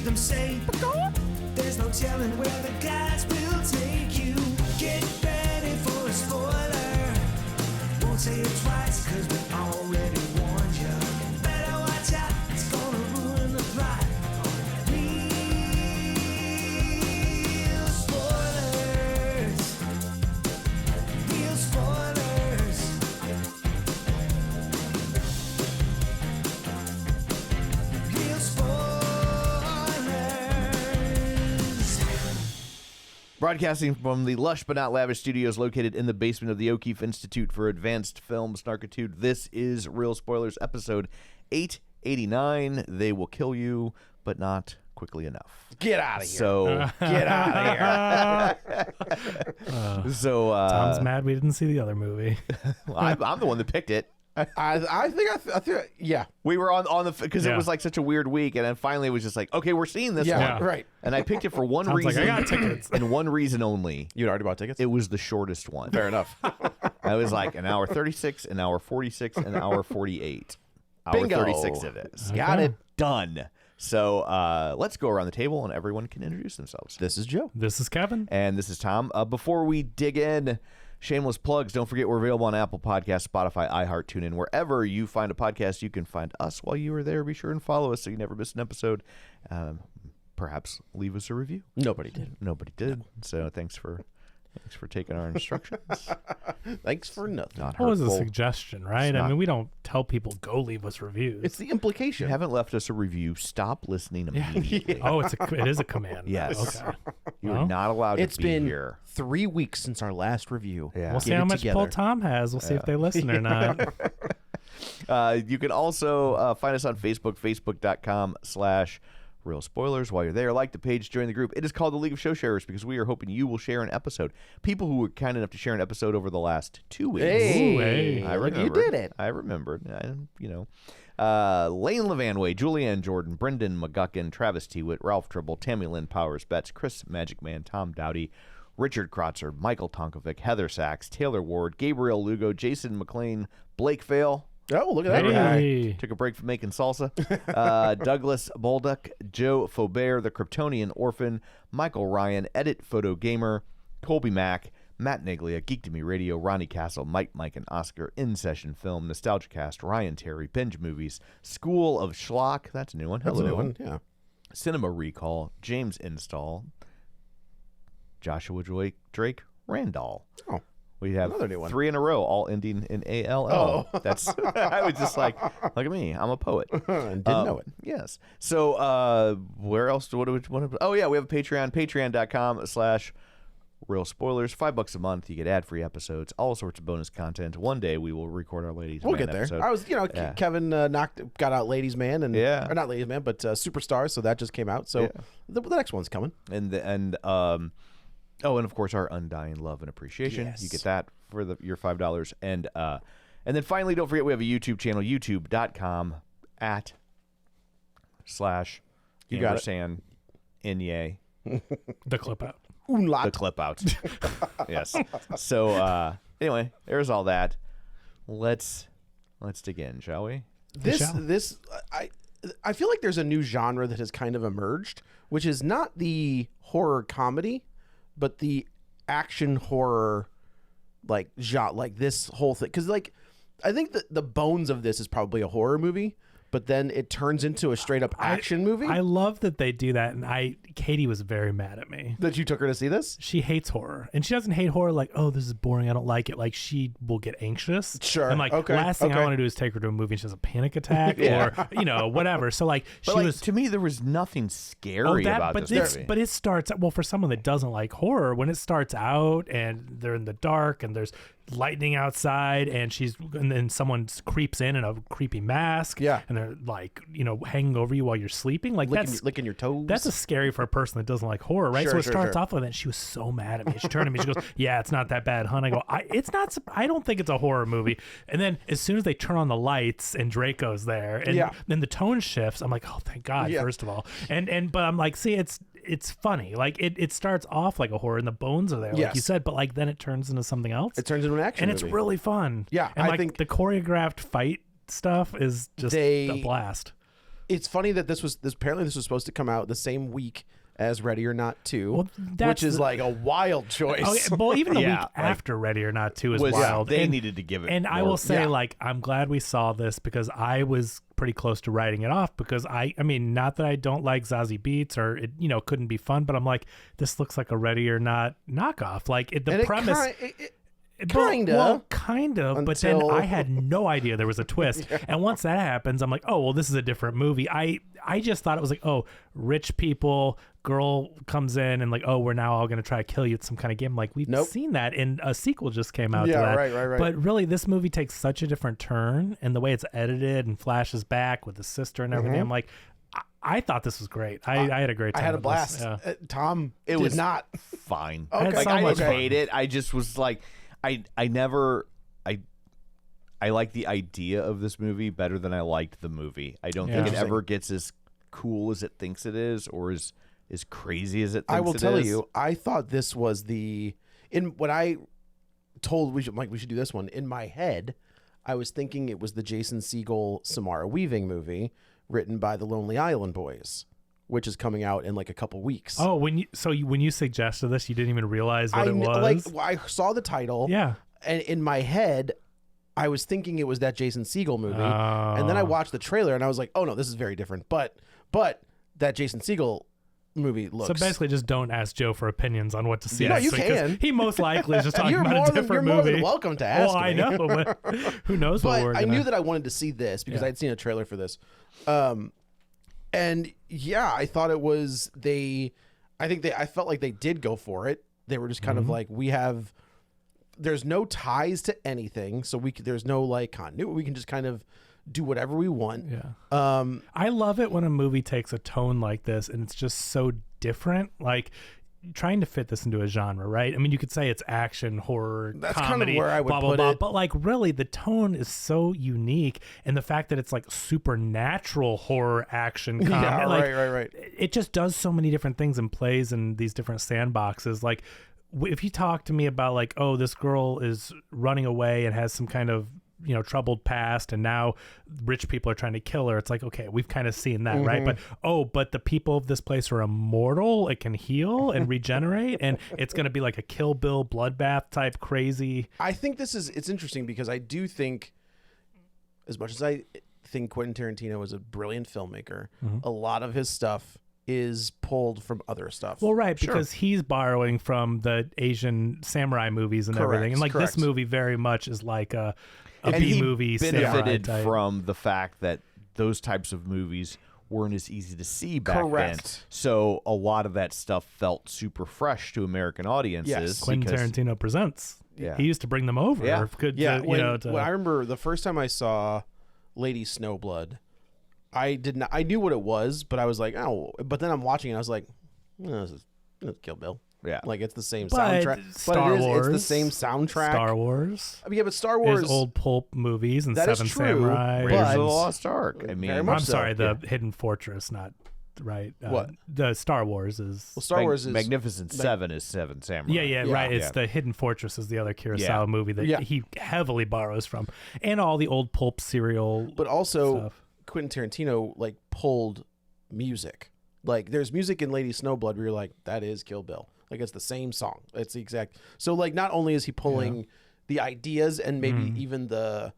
them say, there's no telling where the guys will take you. Get ready for a spoiler. Won't say it twice, cause we already warned you. Better watch out, it's gonna ruin the plot. Real spoilers. Real spoilers. Real spoilers. Broadcasting from the lush but not lavish studios located in the basement of the O'Keefe Institute for Advanced Film Snarkitude, this is Real Spoilers, episode 889. They will kill you, but not quickly enough. Get out of here. So, Get out of here. so Tom's mad we didn't see the other movie. I'm the one that picked it. I think, yeah. We were on the, because it Yeah. was like such a weird week, and then finally it was just like, okay, we're seeing this Yeah, one. right. And I picked it for one Tom's reason. like, I got tickets. And one reason only. You'd already bought tickets? It was the shortest one. Fair enough. I was like an hour 36, an hour 46, an hour 48. Hour Bingo. 36 it is. Got it. Done. So let's go around the table and everyone can introduce themselves. This is Joe. This is Kevin. And this is Tom. Before we dig in, shameless plugs. Don't forget we're available on Apple Podcasts, Spotify, iHeart, TuneIn. Wherever you find a podcast, you can find us while you are there. Be sure and follow us so you never miss an episode. Perhaps leave us a review. Nobody did. Nobody did. So thanks for taking our instructions. Thanks for nothing. Not That was a hurtful. suggestion, right? It's I not- mean, we don't tell people go leave us reviews. It's the If implication. you haven't left us a review, stop listening immediately. Oh, it is a command. Yes. Okay. You're Well, not allowed It's to be been here. 3 weeks since our last review. Yeah. We'll see Get how it much together. pull Tom has. We'll see if they listen or not. You can also find us on Facebook, facebook.com/Real Spoilers. While you're there, like the page, join the group. It is called the League of Show Sharers because we are hoping you will share an episode. People who were kind enough to share an episode over the last 2 weeks. Hey, Ooh, hey. I look, remember. you did it. I remembered. Lane Levanway, Julianne Jordan, Brendan McGuckin, Travis Tewitt, Ralph Tribble, Tammy Lynn Powers, Betts, Chris Magic Man, Tom Dowdy, Richard Krotzer, Michael Tonkovic, Heather Sachs, Taylor Ward, Gabriel Lugo, Jason McLean, Blake Vale. Oh, look at that Hey. guy. Took a break from making salsa. Douglas Bolduck, Joe Faubert, the Kryptonian Orphan, Michael Ryan, Edit Photo Gamer, Colby Mack, Matt Niglia, Geek to Me Radio, Ronnie Castle, Mike and Oscar, In Session Film, Nostalgia Cast, Ryan Terry, Binge Movies, School of Schlock, that's a new one. That's Hello. a new one. Yeah. Cinema Recall, James Install, Joshua Drake Randall. Oh. We have Another new one. 3 in a row, all ending in ALL. Oh. That's I was just like, look at me, I'm a poet. And didn't know it. Yes. So where else? What do we want to? Oh yeah, we have a Patreon. Patreon.com/Real Spoilers. $5 a month. You get ad-free episodes, all sorts of bonus content. One day we will record our Ladies We'll Man get there. episode. I was, Yeah. Kevin got out Ladies Man and Yeah. or not Ladies Man, but Superstar. So that just came out. So Yeah. the next one's coming. and of course our Undying Love and Appreciation. Yes. You get that for your $5. And then finally, don't forget we have a YouTube channel, youtube.com / You got it. ampersand Inye. The clip out. Umlaut. The clip out. Yes. So anyway, there's all that. Let's dig in, shall we? I feel like there's a new genre that has kind of emerged, which is not the horror comedy, but the action horror like genre, like this whole thing. Because like I think that the bones of this is probably a horror movie, but then it turns into a straight up action movie. I love that they do that, and Katie was very mad at me. That you took her to see this? She hates horror, and she doesn't hate horror like, oh, this is boring, I don't like it. Like, she will get anxious. Sure. And like, Okay. last thing I Okay. want to do is take her to a movie and she has a panic attack Yeah. or whatever. So like, But she like, was. to me, there was nothing scary about this movie. But it starts well for someone that doesn't like horror. When it starts out and they're in the dark and there's lightning outside and then someone creeps in a creepy mask. Yeah. And they're like, hanging over you while you're sleeping. Like Licking your toes. that's a scary for a person that doesn't like horror, right? Sure, So it sure, starts sure. off with that. She was so mad at me. She turned to me. She goes, "Yeah, it's not that bad, hon." I go, "It's not. I don't think it's a horror movie." And then as soon as they turn on the lights and Draco's there, and Yeah. then the tone shifts, I'm like, "Oh, thank God!" Yeah. First of all, but I'm like, see, it's funny. Like it starts off like a horror, and the bones are there, like Yes. you said, but like then it turns into something else. It turns into an action and movie. it's really fun. Yeah, and I like think- the choreographed fight stuff is just a blast. it's funny that this was supposed to come out the same week as Ready or Not 2, Well, which is like a wild choice. Okay, well, even the Yeah, week like, after Ready or Not 2 is wild. They And- needed to give it. And I more- will say, Yeah. like, I'm glad we saw this because I was pretty close to writing it off because I mean, not that I don't like Zazie Beetz or it, couldn't be fun, but I'm like, this looks like a Ready or Not knockoff. Like the premise. Kind of, but then Until- I had no idea there was a twist. And once that happens, I'm like, oh, well, this is a different movie. I just thought it was like, oh, rich people, girl comes in and like, oh, we're now all going to try to kill you at some kind of game. Like, we've Nope. seen that, and a sequel just came out to Yeah, that. right. But really, this movie takes such a different turn, and the way it's edited and flashes back with the sister and everything, I'm like, I thought this was I had a great I time. had a with blast. this. Yeah. Tom It did was not. fine. Okay. Like, so I much didn't fun. hate it. I just was like, I like the idea of this movie better than I liked the movie. I don't think it Interesting. ever gets as cool as it thinks it is, or as crazy as it thinks I will it tell is. you, I thought this was when I told we should do this one, in my head, I was thinking it was the Jason Segel Samara Weaving movie written by the Lonely Island Boys, which is coming out in like a couple weeks. Oh, when you suggested this, you didn't even realize what it was. I saw the title. Yeah. And in my head, I was thinking it was that Jason Segel movie. And then I watched the trailer and I was like, oh no, this is very different. But that Jason Segel movie looks. So basically, just don't ask Joe for opinions on what to see. No, next you week, 'cause can. He most likely is just talking You're about more a than- different you're more movie. than welcome to ask Well, I me. know, but who knows what But we're I gonna... knew that I wanted to see this because Yeah. I'd seen a trailer for this. And yeah, I thought it was I felt like they did go for it. They were just kind of like, there's no ties to anything, so there's no like continuity. We can just kind of do whatever we want. Yeah. I love it when a movie takes a tone like this and it's just so different. Like trying to fit this into a genre, right? I mean, you could say it's action, horror, That's kind of comedy, where I would blah, blah, put blah. it. But like really the tone is so unique, and the fact that it's like supernatural horror action comedy. Yeah, like, right. It just does so many different things and plays in these different sandboxes. Like if you talk to me about like, oh, this girl is running away and has some kind of troubled past, and now rich people are trying to kill her, it's like, okay, we've kind of seen that, right? But the people of this place are immortal. It can heal and regenerate, and it's going to be like a Kill Bill bloodbath type crazy. I think it's interesting because I do think, as much as I think Quentin Tarantino is a brilliant filmmaker, a lot of his stuff is pulled from other stuff. Well, right, because he's borrowing from the Asian samurai movies and everything, and like correct. this movie very much is like a And B he movie benefited samurai type. from the fact that those types of movies weren't as easy to see back then. Correct. So a lot of that stuff felt super fresh to American audiences. Yes. Quentin because- Tarantino presents. Yeah. He used to bring them over. Yeah. When I remember the first time I saw Lady Snowblood, I knew what it was, but I was like, oh. But then I'm watching it, I was like, this is Kill Bill. Yeah. Like it's the same But soundtrack. Star Wars, it's the same soundtrack. Star Wars. I mean, yeah, but Star Wars. There's old pulp movies and That is Seven true, Samurai. but- Raiders of the Lost Ark. I mean, Very much I'm so, sorry, the Hidden Fortress, not right. What? The Star Wars is. Well, Star Wars is Magnificent Seven is Seven Samurai. Yeah, right. It's Yeah. the Hidden Fortress is the other Kurosawa Yeah. movie that Yeah. he heavily borrows from, and all the old pulp serial. But also, stuff. Quentin Tarantino like pulled music. Like there's music in Lady Snowblood where you're like, that is Kill Bill. Like it's the same song. It's the exact. So like not only is he pulling the ideas and maybe even the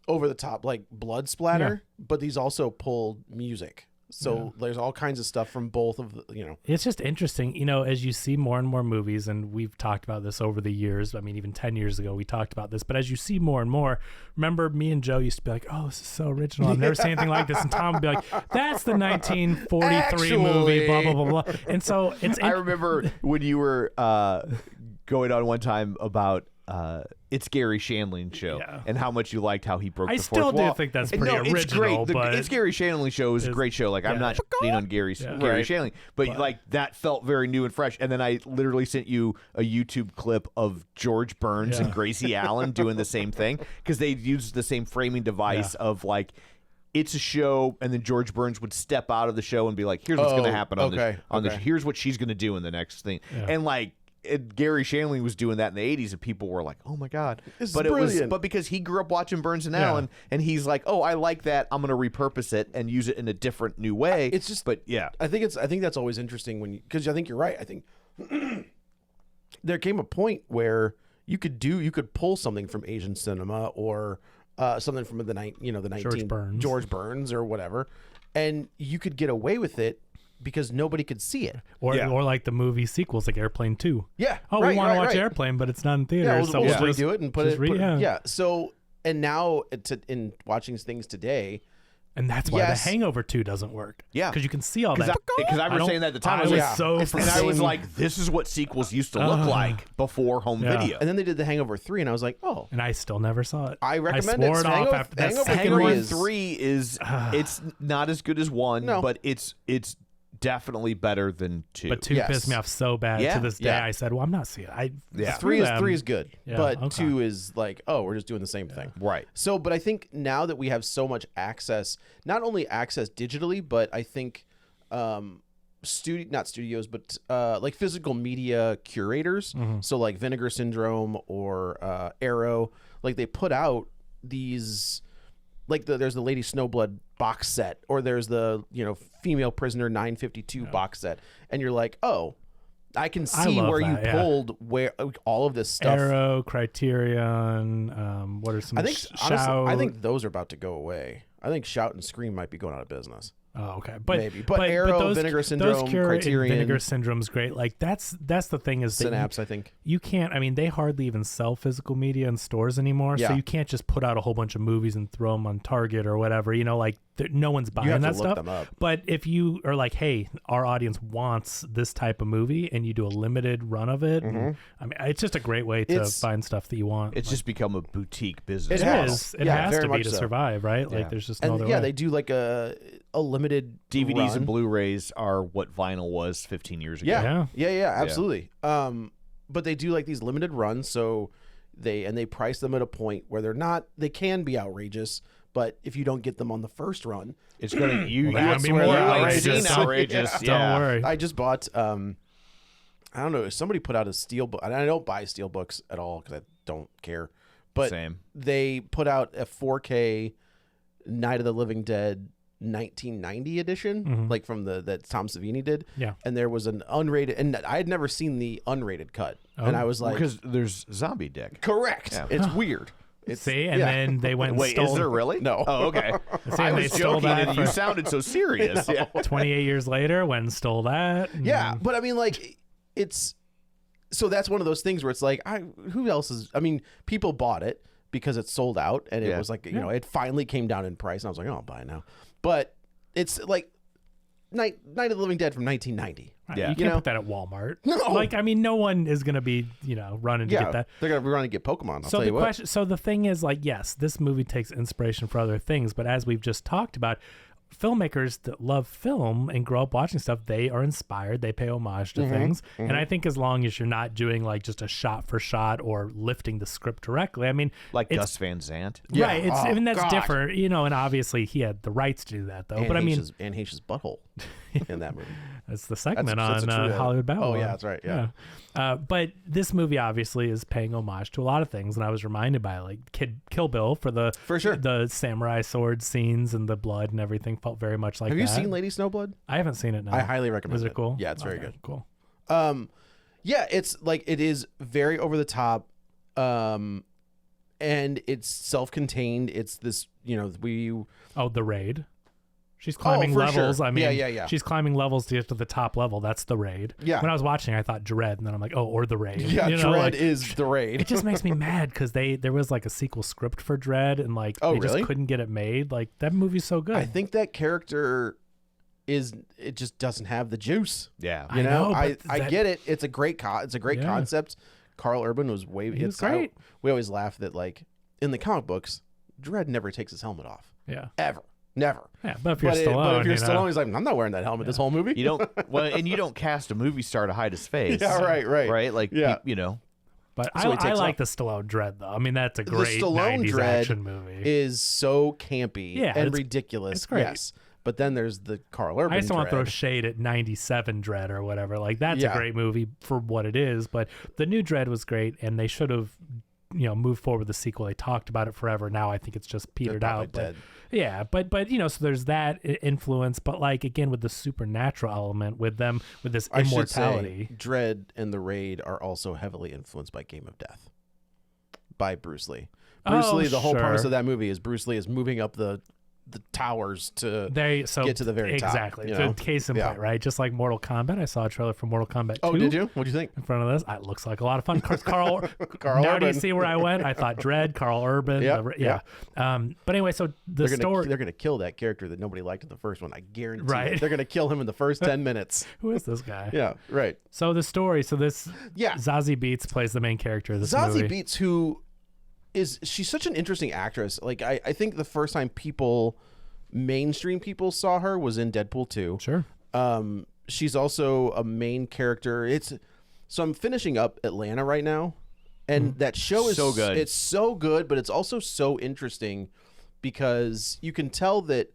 over the top like blood splatter, but he's also pulled music. So there's all kinds of stuff from both of the, It's just interesting, as you see more and more movies, and we've talked about this over the years. I mean, even 10 years ago, we talked about this. But as you see more and more, remember me and Joe used to be like, oh, this is so original. I've never seen anything like this. And Tom would be like, that's the 1943 movie, blah, blah, blah, blah. And so it's... I remember when you were going on one time about It's Gary Shandling's show and how much you liked how he broke I the still fourth do wall. think that's And pretty no, it's original, great. but It's Gary Shandling's show is a great show. Like I'm not shitting on Gary Right. Shandling, but like that felt very new and fresh. And then I literally sent you a YouTube clip of George Burns and Gracie Allen doing the same thing because they used the same framing device of like. It's a show, and then George Burns would step out of the show and be like, "Here's what's going to happen on this. okay. Here's what she's going to do in the next thing." Yeah. And like Gary Shandling was doing that in the 80s, and people were like, "Oh my god!" This is But it was, brilliant. but because he grew up watching Burns and Allen, and he's like, "Oh, I like that. I'm going to repurpose it and use it in a different new way." It's just, but yeah, I think that's always interesting because I think you're right. I think there came a point where you could pull something from Asian cinema or something from the George Burns or whatever, and you could get away with it because nobody could see it. Or like the movie sequels, like Airplane 2. Yeah. Oh, we want to watch Airplane, but it's not in theaters. Yeah, so we'll just just redo it and put just it. Yeah. So, and now in watching things today, and that's why Yes. The Hangover 2 doesn't work. Yeah. Because you can see all that. because I was saying that at the time, I was was like, so and I was same- like, "This is what sequels used to look like before home Yeah. video." and then they did The Hangover 3, and I was like, oh, And I still never saw it. I recommend swore it. it off Hangover- after that Hangover second Hangover one. is- 3 is it's not as good as 1, No. but it's definitely better than 2. But 2 Yes. pissed me off so bad. Yeah. To this day, Yeah. I said, well, I'm not seeing it. Yeah. three screw is them. good, Yeah, but okay. 2 is like, oh, we're just doing the same thing. Right. So, but I think now that we have so much access, not only access digitally, but I think not studios, but like physical media curators. So like Vinegar Syndrome or Arrow, like they put out these, like there's the Lady Snowblood box set, or there's the Female Prisoner 952 box set, and you're like, oh, I can see love where you that, yeah. pulled where all of this stuff. Arrow, Criterion, what are some I think honestly, Shout? I think those are about to go away. I think Shout and Scream might be going out of business. Oh, okay, but Maybe. But Arrow, Vinegar Syndrome, those Cure and Criterion- Vinegar Syndrome's great. Like that's the thing is that Synapse, I think. you can't. I mean, they hardly even sell physical media in stores anymore, so Yeah. you can't just put out a whole bunch of movies and throw them on Target or whatever. Like no one's buying have to that look stuff. them up. But if you are like, hey, our audience wants this type of movie, and you do a limited run of it, and, I mean, it's just a great way to It's- find stuff that you want. It's just become a boutique business. It It has. is. It Yeah, has very to be much to so. survive, right? Yeah. Like there's just no And other yeah, way. they do like a limited DVDs run. and Blu-rays are what vinyl was 15 years ago. Yeah, absolutely. But they do like these limited runs, so they price them at a point where they can be outrageous, but if you don't get them on the first run, It's gonna you. Well, It's that'd be more more outrageous. outrageous. Outrageous. Don't Yeah. worry. I just bought I don't know, somebody put out a steel book, and I don't buy steel books at all because I don't care, but Same. they put out a 4K Night of the Living Dead 1990 edition, like from that Tom Savini did. Yeah. And there was an unrated, and I had never seen the unrated cut, and I was like, Because there's zombie dick. correct. Yeah. It's weird. It's, See, and yeah. then they went and Wait, stole is there really? No. Oh, okay. See, I and they was stole joking, that and you for- sounded so serious. Yeah. 28 years later, went and stole that. and- Yeah, but I mean, like, so that's one of those things where it's like, who else is? I mean, people bought it because it sold out, and it Yeah. was like, it finally came down in price, and I was like, oh, I'll buy it now. But it's like Night of the Living Dead from 1990. Right, Yeah. you can't put that at Walmart. No. Like, I mean, no one is going to be, running to get that. they're gonna be running to get Pokemon. I'll So tell you what. so the thing is, like, yes, this movie takes inspiration for other things, but as we've just talked about, filmmakers that love film and grow up watching stuff, they are inspired, they pay homage to things. And I think as long as you're not doing like just a shot for shot or lifting the script directly, I mean, Like it's, Gus Van Sant. Yeah. right, it's Oh, I mean that's God. different, and obviously he had the rights to do that though. But I mean, Anne Heche's butthole in that movie. that's the segment that's on a true- Hollywood Babylon. Oh, yeah, that's right, yeah. But this movie obviously is paying homage to a lot of things, and I was reminded by like Kill Bill for sure. the samurai sword scenes and the blood and everything felt very much like Have that. you seen Lady Snowblood? I haven't seen it. No. I highly recommend Is it cool? Yeah, it's very Okay, good. Cool. Yeah, it's like it is very over the top, and it's self-contained. It's this, Oh, the raid. She's climbing for levels. sure. I mean, Yeah. she's climbing levels to get to the top level. That's the raid. Yeah. When I was watching, I thought Dredd, and then I'm like, oh, or the raid. Yeah, Dredd like, is the raid. It just makes me mad because there was like a sequel script for Dredd, and like Oh, they really? just couldn't get it made. Like that movie's so good. I think that character it just doesn't have the juice. Yeah. I know, I but get it. It's a great Yeah. concept. Carl Urban was way. He was great. We always laugh that like in the comic books, Dredd never takes his helmet off Yeah. ever, never. Yeah, but if you're But Stallone, if you're you know. Stallone, he's like, I'm not wearing that helmet this whole movie. You don't cast a movie star to hide his face. Yeah, right. Right? Like, Yeah. But So he I takes like off. the Stallone Dredd though. I mean, that's a The great Stallone 90s Dredd action movie. is so campy Yeah, and it's ridiculous. great. Yes. But then there's the Carl Urban. I just don't want to throw Dredd. shade at 97 Dredd or whatever. Like, that's Yeah. a great movie for what it is, but the new Dredd was great, and they should have, moved forward with the sequel. They talked about it forever. Now I think it's just petered probably out. But, dead. yeah, but so there's that influence, but like again with the supernatural element with them with this I should immortality. say, Dredd and the Raid are also heavily influenced by Game of Death, by Bruce Lee. Bruce Lee. The whole premise sure. of that movie is Bruce Lee is moving up the towers to get to the very top. Exactly. you So know? case in Yeah. point, right? Just like Mortal Kombat. I saw a trailer for Mortal Kombat 2. Oh, did you? What'd you think? In front of this, it looks like a lot of fun. Carl Carl now do you Urban. see where I went? I thought Dredd, Carl Urban. Yep, Yeah. But anyway, so the story. They're gonna kill that character that nobody liked in the first one. I guarantee. Right. it. They're gonna kill him in the first 10 minutes. Who is this guy? Yeah. Right. So the story. So this. Yeah. Zazie Beetz plays the main character of this Zazie movie. Beetz, she's such an interesting actress. Like I think the first time mainstream people saw her was in Deadpool 2. Sure. She's also a main character. So I'm finishing up Atlanta right now, and that show is So good. It's so good, but it's also so interesting because you can tell that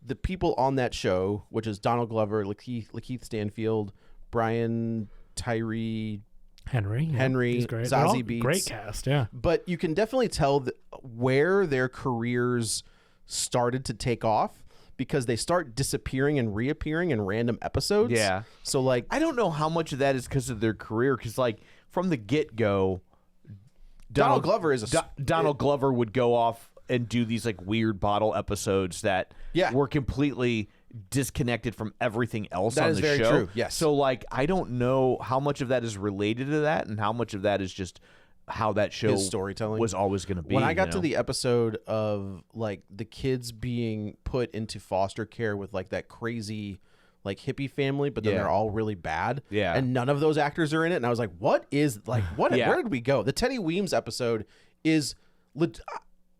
the people on that show, which is Donald Glover, Lakeith Stanfield, Brian Tyree Henry. Yeah, Henry, he's great. Zazie They're all Beetz. Great cast. Yeah. but you can definitely tell where their careers started to take off because they start disappearing and reappearing in random episodes. Yeah. So like, I don't know how much of that is because of their career, because like from the get-go, Donald Glover is Donald Glover would go off and do these like weird bottle episodes that Yeah. were completely disconnected from everything else That on is the very show. true, yes. So like I don't know how much of that is related to that and how much of that is just how that show His storytelling. was always going to be. when I got you to know? the episode of like the kids being put into foster care with like that crazy like hippie family, but then Yeah. they're all really bad. Yeah. And none of those actors are in it. And I was like, what? Yeah. Where did we go? The Teddy Weems episode is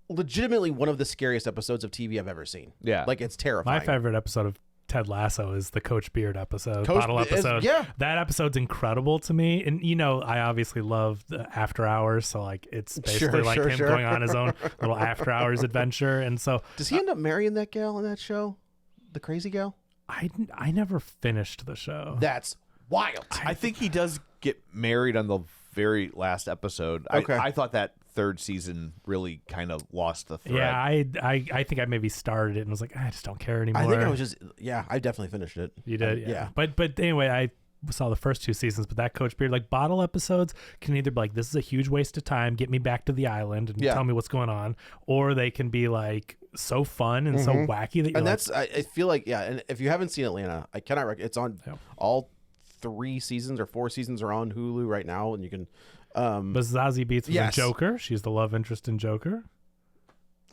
legitimately one of the scariest episodes of TV I've ever seen. Yeah. Like it's terrifying. My favorite episode of Ted Lasso is the Coach Beard episode, Coach bottle is- episode. yeah. That episode's incredible to me. And, I obviously love the After Hours. So, like, it's basically like him sure. going on his own little After Hours adventure. And so Does he end up marrying that gal in that show? The crazy gal? I never finished the show. That's wild. I think he does get married on the very last episode. Okay. I thought that third season really kind of lost the thread. Yeah, I think I maybe started it and was like, I just don't care anymore. I think I was just, I definitely finished it. You did, Yeah. But anyway, I saw the first 2 seasons, but that Coach Beard, like bottle episodes, can either be like, this is a huge waste of time, get me back to the island and Yeah. tell me what's going on, or they can be like so fun and so wacky that you're And like, that's, I feel like, and if you haven't seen Atlanta, I cannot recommend. It's on all 3 seasons or 4 seasons are on Hulu right now, and you can. but Zazie Beetz was yes. in Joker. She's the love interest in Joker.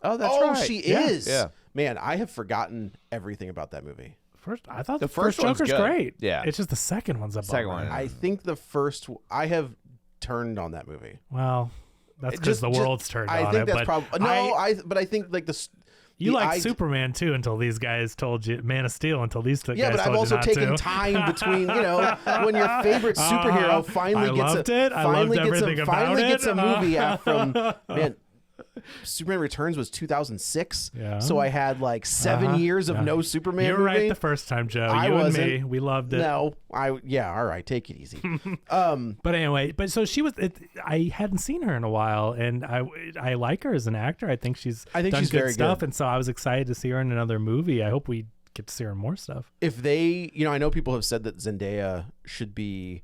Oh, that's right. She Yeah. is. Yeah. Man, I have forgotten everything about that movie. I thought The the first first one's Joker's good. great. Yeah. It's just the second one's a Second bummer. one. I think the first, I have turned on that movie. Well, that's because the world's turned I on think it. that's but probably no. But I think like you the liked ide- Superman too until these guys told you, Man of Steel until these two Yeah, guys but I've told also you not taken to. time between, when your favorite superhero finally I gets loved it. I finally loved everything about finally it. gets a movie from man. Superman Returns was 2006, Yeah. so I had like 7 years of no Superman You were movie. right the first time, Joe. I you wasn't. and me, we loved it. No, all right, take it easy. But anyway, so she was. I hadn't seen her in a while, and I like her as an actor. I think she's I think done she's good very stuff, good. and so I was excited to see her in another movie. I hope we get to see her in more stuff. If they, I know people have said that Zendaya should be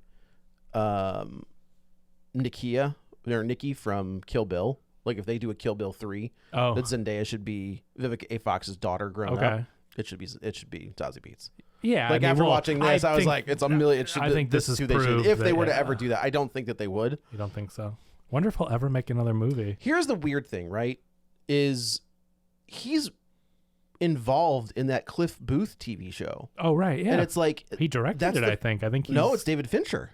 Nikki from Kill Bill. Like if they do a Kill Bill 3, Oh. that Zendaya should be Vivica A. Fox's daughter grown Okay. up. It should be Zazie Beetz. Yeah, Like after watching this, I was think- like, it's a million. It should, I think this is who they should. proved If they that, were to yeah. ever do that, I don't think that they would. You don't think so? Wonder if he'll ever make another movie. Here's the weird thing, right? Is he's involved in that Cliff Booth TV show, Oh right, yeah. and it's like he directed that's it. the- I think. no, it's David Fincher,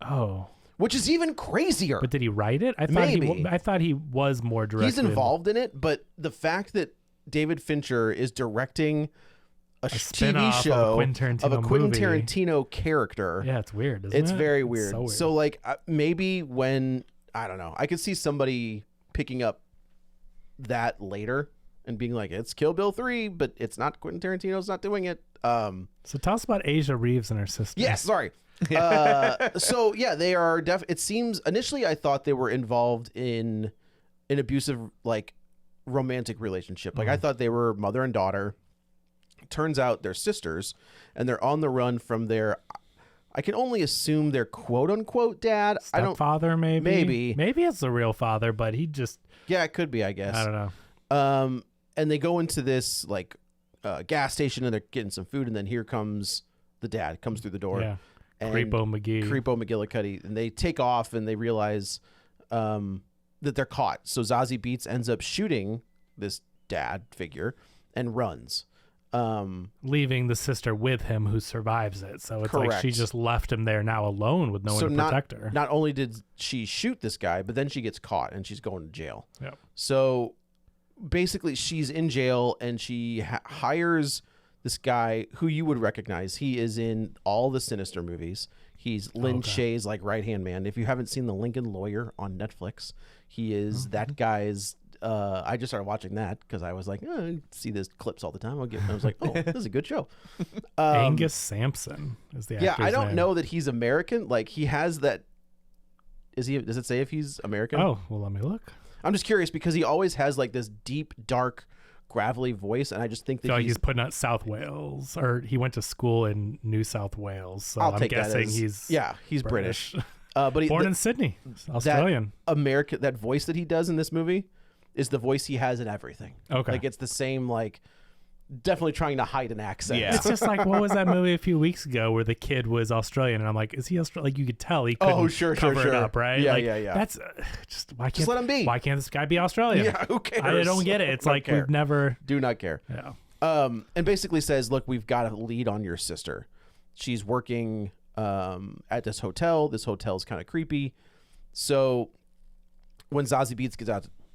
Oh, which is even crazier. but did he write it? I thought Maybe. I thought he was more directed. He's involved in it, but the fact that David Fincher is directing a TV spin-off show of a Quentin Quentin movie. Tarantino character, Yeah, it's weird. Isn't it's it? very It's weird. so weird. So like maybe when I don't know, I could see somebody picking up that later and being like, it's Kill Bill 3, but it's not. Quentin Tarantino's not doing it. So tell us about Asia Reeves and her sister. Yeah, sorry. So yeah, they are it seems initially I thought they were involved in an abusive like romantic relationship. Like I thought they were mother and daughter. Turns out they're sisters, and they're on the run from their, I can only assume their quote unquote dad. Stepfather, maybe it's the real father, but he just, yeah, it could be, I guess. I don't know. And they go into this like gas station and they're getting some food, and then here comes the dad comes through the door. Yeah. And Creepo McGillicuddy, and they take off and they realize that they're caught. So Zazie Beetz ends up shooting this dad figure and runs, leaving the sister with him who survives it. So it's like she just left him there now alone with no one to protect her. Not only did she shoot this guy, but then she gets caught and she's going to jail. Yep. So basically she's in jail, and she hires this guy who you would recognize. He is in all the Sinister movies. He's Lin Shaye's like right-hand man. If you haven't seen The Lincoln Lawyer on Netflix, he is that guy's. I just started watching that because I was like, I see these clips all the time. I was like, oh, this is a good show. Angus Sampson is the actor's I don't name. know that he's American. Like he has that. Is he? Does it say if he's American? Oh, well, let me look. I'm just curious because he always has like this deep, dark, gravelly voice, and I just think that he's putting out South Wales, or he went to school in New South Wales. So I'm guessing he's British. But born in Sydney, Australian. That voice that he does in this movie is the voice he has in everything. Okay, like it's the same, like definitely trying to hide an accent. Yeah. It's just like, what was that movie a few weeks ago where the kid was Australian, and I'm like, is he Australian? Like you could tell he couldn't cover it up, right? Yeah, like, yeah. That's just Just let him be. Why can't this guy be Australian? Yeah, who cares? I don't get it. It's Don't like care. we've never. Do not care. Yeah. And basically says, look, we've got a lead on your sister. She's working at this hotel. This hotel's kind of creepy. So when Zazie Beetz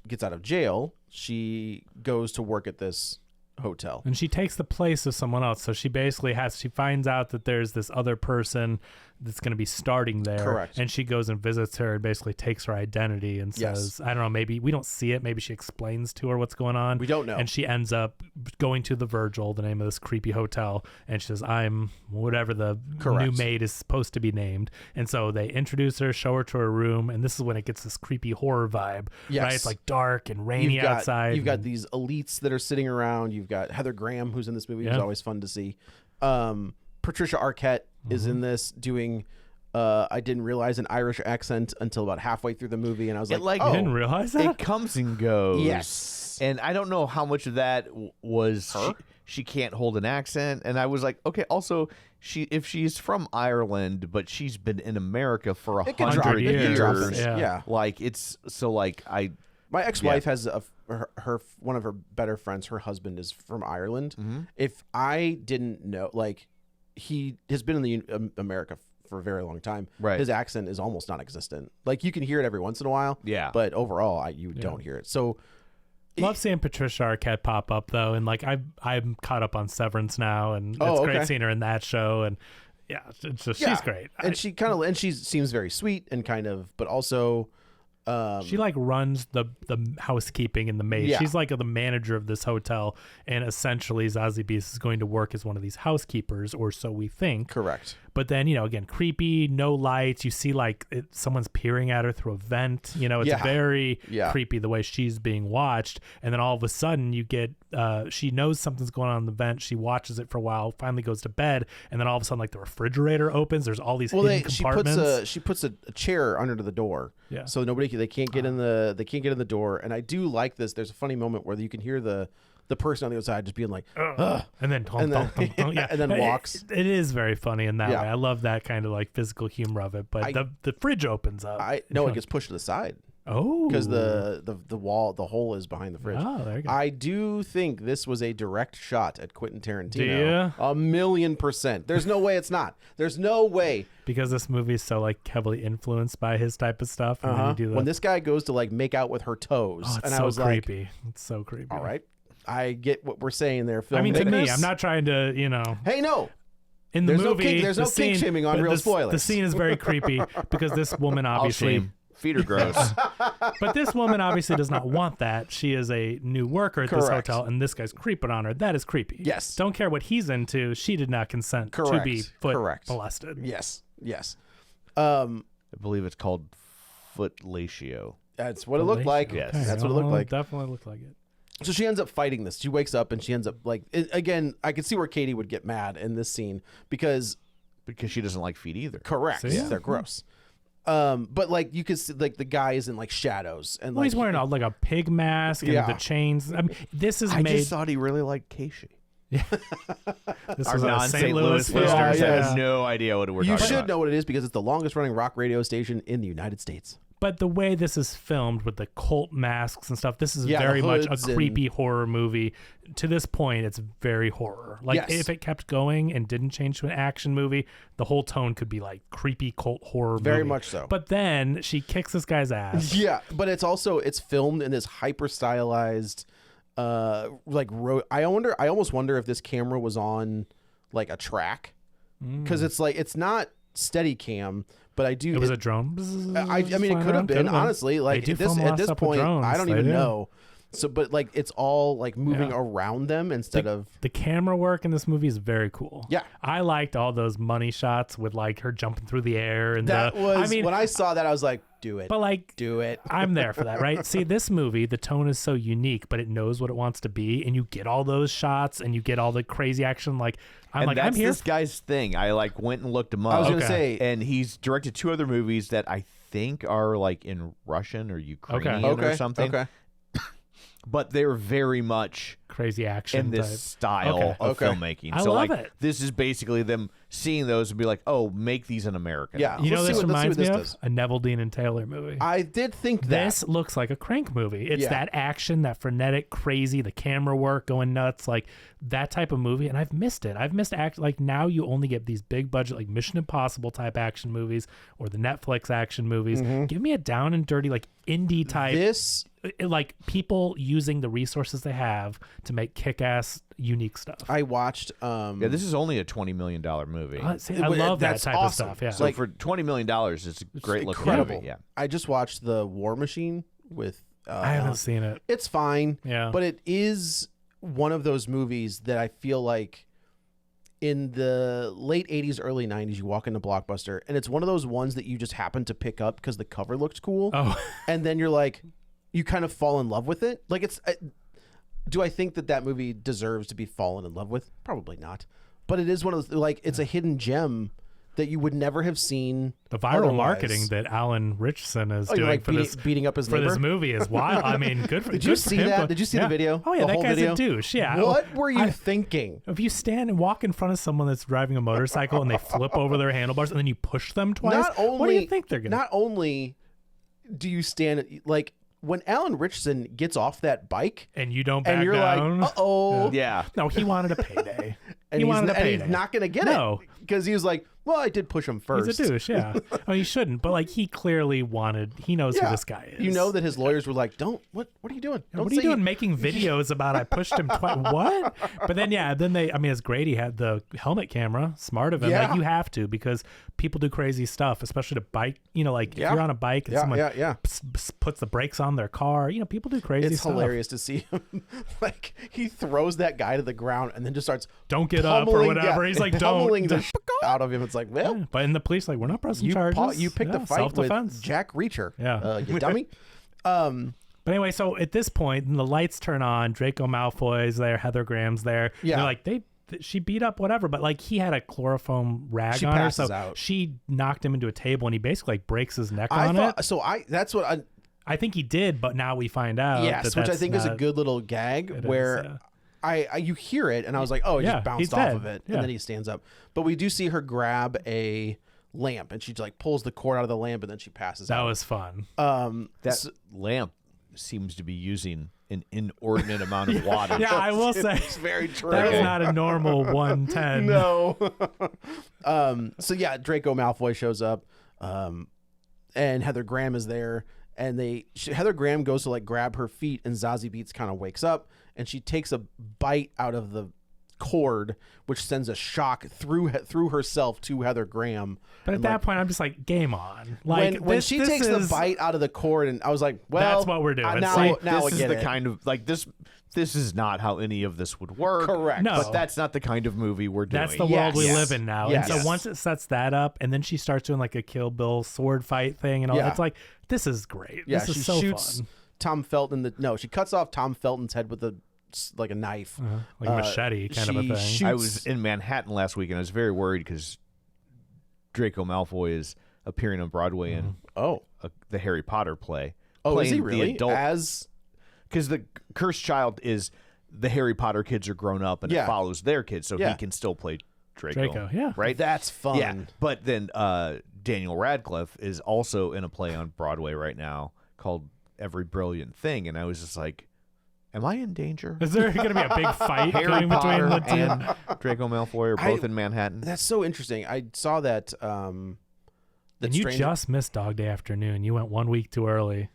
gets out of jail, she goes to work at this hotel, and she takes the place of someone else. So she basically she finds out that there's this other person that's going to be starting there. Correct. And she goes and visits her and basically takes her identity and says, I don't know, maybe we don't see it. Maybe she explains to her what's going on. We don't know. And she ends up going to the Virgil, the name of this creepy hotel. And she says, I'm whatever the new maid is supposed to be named. And so they introduce her, show her to her room. And this is when it gets this creepy horror vibe, right? It's like dark and rainy outside. You've got these elites that are sitting around. You've got Heather Graham, who's in this movie, who's always fun to see. Patricia Arquette is in this doing I didn't realize an Irish accent until about halfway through the movie, and I was you didn't realize that? It comes and goes. Yes. And I don't know how much of that was her. She can't hold an accent, and I was like, okay, also if she's from Ireland but she's been in America for 100 years, yeah. Like it's so like my ex-wife has her one of her better friends, her husband is from Ireland. If I didn't know, like he has been in the America for a very long time. Right. His accent is almost non-existent. Like you can hear it every once in a while. Yeah. But overall, you don't hear it. So love seeing Patricia Arquette pop up though, and like I'm caught up on Severance now, and it's great seeing her in that show, and it's just she's great, and she seems very sweet and kind of, but also. She like runs the housekeeping and the maid. Yeah. She's like the manager of this hotel, and essentially Zazie Beetz is going to work as one of these housekeepers, or so we think. Correct. But then, again, creepy, no lights. You see like someone's peering at her through a vent. It's very creepy the way she's being watched. And then all of a sudden you get, she knows something's going on in the vent. She watches it for a while, finally goes to bed. And then all of a sudden, like the refrigerator opens. There's all these hidden compartments. She puts a chair under the door. Yeah. So they can't get in the door. And I do like this. There's a funny moment where you can hear the person on the other side just being like, ugh. And then and then walks. It is very funny in that way. I love that kind of like physical humor of it. But the fridge opens up. It gets pushed to the side. Oh, because the hole is behind the fridge. Oh, there you go. I do think this was a direct shot at Quentin Tarantino. Do you? 1,000,000%. There's no way it's not. There's no way. Because this movie is so like heavily influenced by his type of stuff. And when this guy goes to like make out with her toes, it's and so I was creepy. like, it's so creepy. All right, I get what we're saying there. I mean, to me, I'm not trying to, Hey, no. In the movie, there's no kink shaming on Real Spoilers. The scene is very creepy because this woman obviously Feet are gross. But this woman obviously does not want that. She is a new worker at this Correct. hotel, and this guy's creeping on her. That is creepy. Yes. Don't care what he's into. She did not consent to Correct. be foot Correct. molested. Yes. I believe it's called footlatio. That's what it looked like. Yes. That's what it looked Well, like. Definitely looked like it. So she ends up fighting this. She wakes up and she ends up like again. I could see where Katie would get mad in this scene because Because she doesn't like feet either. correct, See? they're gross. But like you could see, like the guy is in like shadows and Well, like he's wearing like a pig mask and Yeah. the chains. I mean, this is I made. just thought he really liked Casey. This Our was a non-St. Louis listeners listeners yeah. have no idea what we're you talking should about. know what it is because it's the longest running rock radio station in the United States. But the way this is filmed with the cult masks and stuff, this is Yeah, the very much a hoods and- creepy horror movie. To this point, it's very horror. Like Yes. if it kept going and didn't change to an action movie, the whole tone could be like creepy cult horror Very movie. much so. But then she kicks this guy's ass. Yeah, but it's also it's filmed in this hyper stylized like I almost wonder if this camera was on like a track because it's like it's not steady cam, but I do It was a drone. I mean it could have been honestly like do at this film a lot at of this stuff with point drones. I don't They even do. know. So but like it's all like moving Yeah. around them instead of The camera work in this movie is very cool. Yeah. I liked all those money shots with like her jumping through the air and that was I mean, when I saw that I was like do it. but like Do it. I'm there for that, right? See, this movie, the tone is so unique, but it knows what it wants to be, and you get all those shots, and you get all the crazy action. Like I'm And like, that's I'm here. this guy's thing. I like went and looked him up. I was gonna Okay. say and he's directed 2 other movies that I think are like in Russian or Ukrainian okay. or something. Okay. But they're very much Crazy action in this type. style Okay. of Okay. filmmaking. I so love like it. this is basically them seeing those and be like, oh, make these in America. Yeah. You know, Let's see this what- let's see reminds what me this of does. a Neville Dean and Taylor movie. I did think that. This looks like a Crank movie. It's Yeah. that action, that frenetic, crazy, the camera work going nuts, like that type of movie. And I've missed it. I've missed act. Like now you only get these big budget, like Mission Impossible type action movies or the Netflix action movies. Give me a down and dirty, like indie type, This like people using the resources they have to make kick-ass, unique stuff. I watched. Yeah, this is only a $20 million movie. See, I love that That's type awesome. of stuff. Yeah. So for $20 million, it's a great looking incredible. movie. Yeah. I just watched the War Machine with. I haven't seen it. It's fine. Yeah. But it is one of those movies that I feel like in the late 80s, early 90s, you walk into Blockbuster and it's one of those ones that you just happen to pick up because the cover looked cool. Oh, And then you're like, you kind of fall in love with it. Like it's. Do I think that movie deserves to be fallen in love with? Probably not. But it is one of those, like, it's a hidden gem that you would never have seen. the viral otherwise. marketing that Alan Richardson is Oh, you're doing like for beating up his for neighbor? this movie is wild. I mean, good for Did you good for see him, that? but- Did you see yeah. the video? Oh yeah, The that whole guy's video? a douche. Yeah. What were you thinking? If you stand and walk in front of someone that's driving a motorcycle and they flip over their handlebars and then you push them twice, Not only, what do you think they're gonna? Not only do you stand, like, when Alan Richardson gets off that bike and you don't back and you're down. like, uh-oh. Yeah. No, he wanted a payday. And he he's, wanted a and payday. he's not going to get No. it. Because he was like, well, I did push him first. He's a douche. Yeah. Oh, he shouldn't. But like, he clearly wanted. He knows who this guy is. You know that his lawyers were like, what are you doing? Don't What are you say doing making videos about I pushed him twice? What? But then, I mean, it's great he had the helmet camera. Smart of him. Yeah. Like, you have to because people do crazy stuff, especially to bike. You know, like Yeah. if you're on a bike and someone yeah. puts the brakes on their car, you know, people do crazy It's stuff. hilarious to see him. Like, he throws that guy to the ground and then just starts Don't get up or pummeling- whatever. yeah, He's like, pummeling don't. the out of him. It's like, well, Yeah. But in the police, like, we're not pressing charges. you picked Yeah, a fight with self-defense. Jack Reacher. Yeah. You dummy. But anyway, so at this point, the lights turn on. Draco Malfoy's there. Heather Graham's there. Yeah. They're like, she beat up whatever, but like he had a chloroform rag She on her, passes so out. she knocked him into a table, and he basically like breaks his neck I on thought it. so. That's what I. I think he did, but now we find out. Yes, that which I that's think is a not- good little gag It is, where yeah. I you hear it and I was like, oh, he Yeah, just bounced he's off dead. of it, Yeah. and then he stands up. But we do see her grab a lamp and she like pulls the cord out of the lamp and then she passes That out. was fun. That lamp seems to be using an inordinate amount of water. Yeah, I will say It's very true. that is not a normal 110. No. So yeah, Draco Malfoy shows up, and Heather Graham is there, and Heather Graham goes to like grab her feet, and Zazie Beetz kind of wakes up, and she takes a bite out of the cord, which sends a shock through herself to Heather Graham. But at that point, I'm just like, game on. Like When she takes the bite out of the cord, and I was like, well, that's what we're doing. Now Like, I this is get the it. kind of like this. This is not how any of this would work. Correct. No. But that's not the kind of movie we're doing. That's the world we Yes. live in now. Yes. And so once it sets that up, and then she starts doing like a Kill Bill sword fight thing and all, Yeah. it's like, this is great. Yeah, this she is so shoots fun. Tom Felton. She cuts off Tom Felton's head with a knife, Like a machete kind of a she thing. shoots- I was in Manhattan last week, and I was very worried because Draco Malfoy is appearing on Broadway in the Harry Potter play. Oh, is he playing really? The adult, As because the cursed child is the Harry Potter kids are grown up, and Yeah. it follows their kids, so Yeah. he can still play Draco. Draco, yeah. Right? that's fun. Yeah, but then Daniel Radcliffe is also in a play on Broadway right now called Every Brilliant Thing, and I was just like, am I in danger? Is there going to be a big fight Harry going between Potter the two? and Draco Malfoy are both in Manhattan. That's so interesting. I saw that. And you just missed Dog Day Afternoon. You went 1 week too early.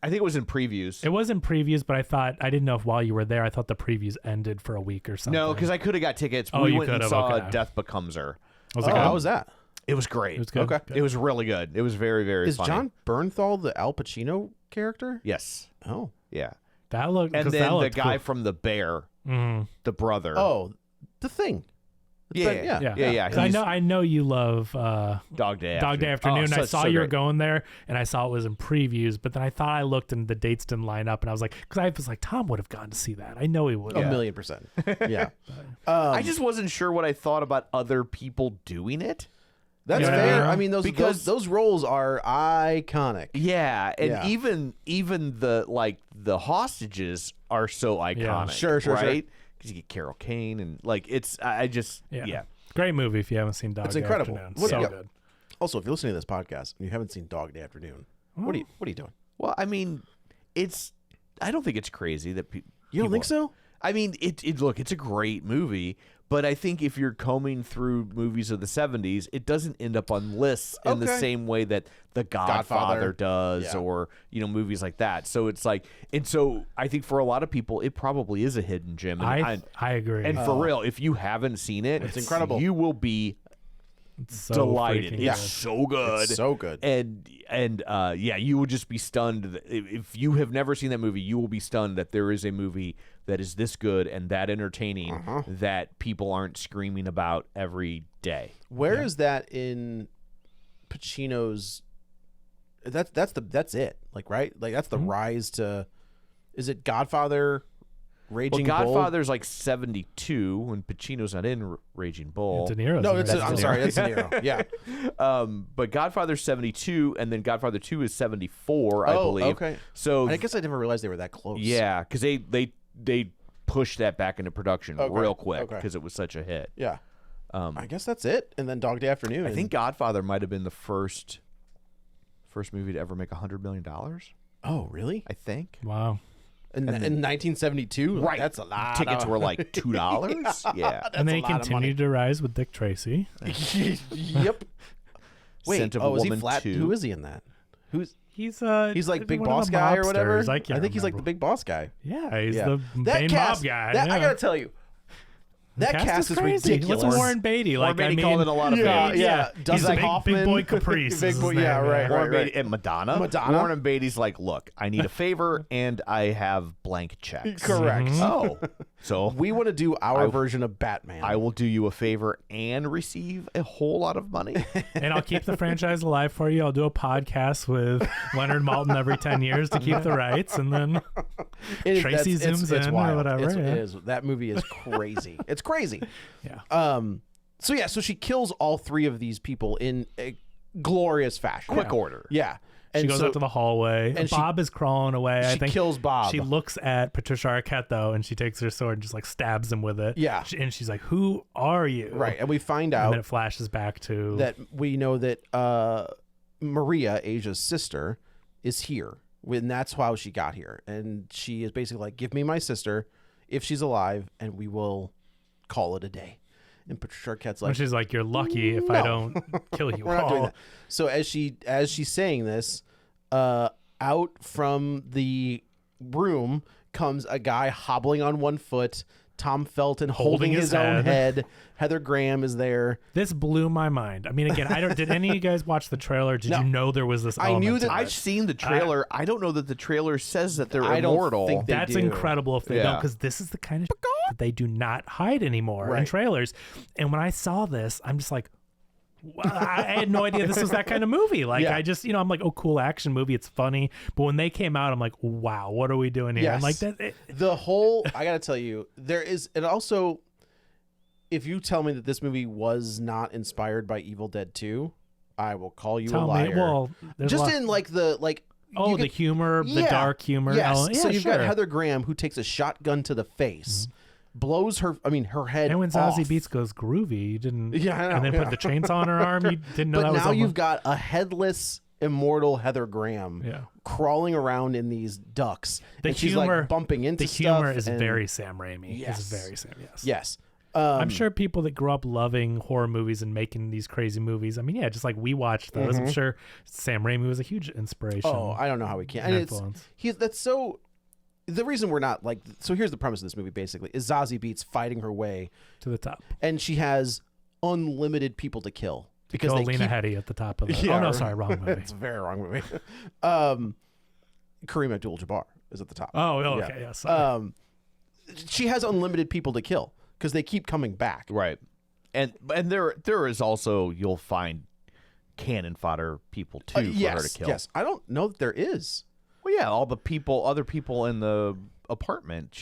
I think it was in previews. It was in previews, but I didn't know if while you were there, I thought the previews ended for a week or something. No, because I could have got tickets. Oh, We you went and could've, saw okay. Death Becomes Her. Was it good? how was that? It was great. It was good. Okay. Good. It was really good. It was very, very Is funny. John Bernthal the Al Pacino character? Yes. Oh, Yeah. That looked. And 'cause then that the looked guy cool. from The Bear, Mhm. the brother. oh, the Thing. yeah. Yeah. 'Cause I know you love Dog Day Dog Day Afternoon. Afternoon. Oh, I saw you were great. going there, and I saw it was in previews. But then I thought I looked and the dates didn't line up, and I was like, because I was like, Tom would have gone to see that. I know he would. A have. 1,000,000%. Yeah. I just wasn't sure what I thought about other people doing it. That's Yeah. fair. I mean, Because- those roles are iconic. Yeah, and Yeah. even the hostages are so iconic. Sure, right? Because you get Carol Kane and yeah. Great movie if you haven't seen Dog It's Day incredible. Afternoon. What- So yeah. good. Also, if you're listening to this podcast and you haven't seen Dog Day Afternoon, what are you doing? Well, I mean, I don't think it's crazy that people. You don't think so? I mean, it's a great movie, but I think if you're combing through movies of the 70s, it doesn't end up on lists in the Okay. same way that The Godfather does, Yeah. or movies like that. So it's like, and so I think for a lot of people, it probably is a hidden gem. And I agree. and for real, if you haven't seen it, It's incredible. You will be It's so delighted. freaking It's good. so good. It's so good. And you will just be stunned if you have never seen that movie. You will be stunned that there is a movie that is this good and that entertaining that people aren't screaming about every day. Where is that in Pacino's? That's it. Like, right? Like, that's the rise to. Is it Godfather, Raging Well, Bull? Godfather's like 72 when Pacino's not in Raging Bull. De Niro's No, in it's it. I'm sorry, that's De Niro. Yeah. But Godfather's 72, and then Godfather 2 is 74, I Oh, believe. okay. So I guess I never realized they were that close. yeah, because they pushed that back into production real quick okay. because it was such a hit. Yeah. I guess that's it. And then Dog Day Afternoon. I think Godfather might have been the first movie to ever make $100 million. Oh, really? I think. Wow. In 1972? Right. That's a lot. Tickets of- were like $2. Yeah. And then a he lot of continued to rise with Dick Tracy. Yep. Wait. Scent of a is he Woman flat? 2. Who is he in that? He's He's like big one of boss the guy or whatever. mobsters. I can't think he's like the remember. big boss guy. Yeah, he's Yeah. the That main cast, mob guy. that, yeah. I gotta tell you, that cast is crazy. ridiculous. What's Warren Beatty? Warren Like, Beatty I mean, called it a lot of Yeah, Beatty. yeah. He's Dustin big, Hoffman. big boy Caprice. Big is his boy- name, yeah, right, Warren right. Beatty and Madonna. Madonna? Warren Beatty's like, look, I need a favor and I have blank checks. Correct. Oh, so We want to do our version of Batman. I will do you a favor and receive a whole lot of money. And I'll keep the franchise alive for you. I'll do a podcast with Leonard Maltin every 10 years to keep the rights, and then It is- Tracy that's- zooms it's in or wild. whatever, It yeah. is. That movie is crazy. It's crazy. yeah. So she kills all three of these people in a glorious fashion. Quick order. Yeah. She goes out to the hallway, and she- Bob is crawling away. I she think kills Bob. She looks at Patricia Arquette though, and she takes her sword and just like stabs him with it. Yeah. And she's like, "Who are you?" Right, and we find And out then it flashes back to that we know that Maria, Asia's sister, is here. And that's how she got here. And she is basically like, give me my sister if she's alive, and we will call it a day. And Patricia Arquette's And like, she's like, "You're lucky if I No. don't kill you we're not doing all." that. So as she's saying this, out from the room comes a guy hobbling on one foot, Tom Felton holding his own head. Heather Graham is there. This blew my mind. I mean, again, did any of you guys watch the trailer? Did you know there was this I knew element that- to I've it? seen the trailer. I don't know that the trailer says that they're I don't immortal. think they That's do. incredible if they Yeah. don't, because this is the kind of that they do not hide anymore in Right. trailers. And when I saw this, I'm just like, well, I had no idea this was that kind of movie. Like, Yeah. I just, I'm like, oh, cool action movie. It's funny. But when they came out, I'm like, wow, what are we doing here? I'm like, Yes. The whole, I got to tell you, there is, and also, if you tell me that this movie was not inspired by Evil Dead 2, I will call you a tell liar. me, well, there's Just a lot- in like the, like, oh, you the get- humor, the Yeah. dark humor. Yes. element. So Yeah, you've sure. got Heather Graham who takes a shotgun to the face, blows her head And when Zazie off. Beetz goes groovy, you didn't, Yeah, I know, and then yeah. put the chainsaw on her arm, you didn't know But that was now you've almost- got a headless, immortal Heather Graham Yeah. crawling around in these ducks. The and she's humor, like bumping into the humor stuff is and- very Sam Raimi. Yes. It's very Sam. Yes. Yes. I'm sure people that grew up loving horror movies and making these crazy movies. I mean, yeah, just like we watched those. I'm sure Sam Raimi was a huge inspiration. Oh, I don't know how we can. and And it's influence. that's so. The reason we're not like so here's the premise of this movie basically is Zazie Beetz fighting her way, To the top. and she has unlimited people to kill because Kill they Lena keep. Headey at the top of the. Yeah, oh no, right. sorry, wrong movie. It's a very wrong movie. Kareem Abdul-Jabbar is at the top. Oh, okay, yeah. Sorry. She has unlimited people to kill because they keep coming back. Right. And there is also, you'll find cannon fodder people too for her Yes, to kill. yes. I don't know that there is. Well, yeah, all the other people in the apartment.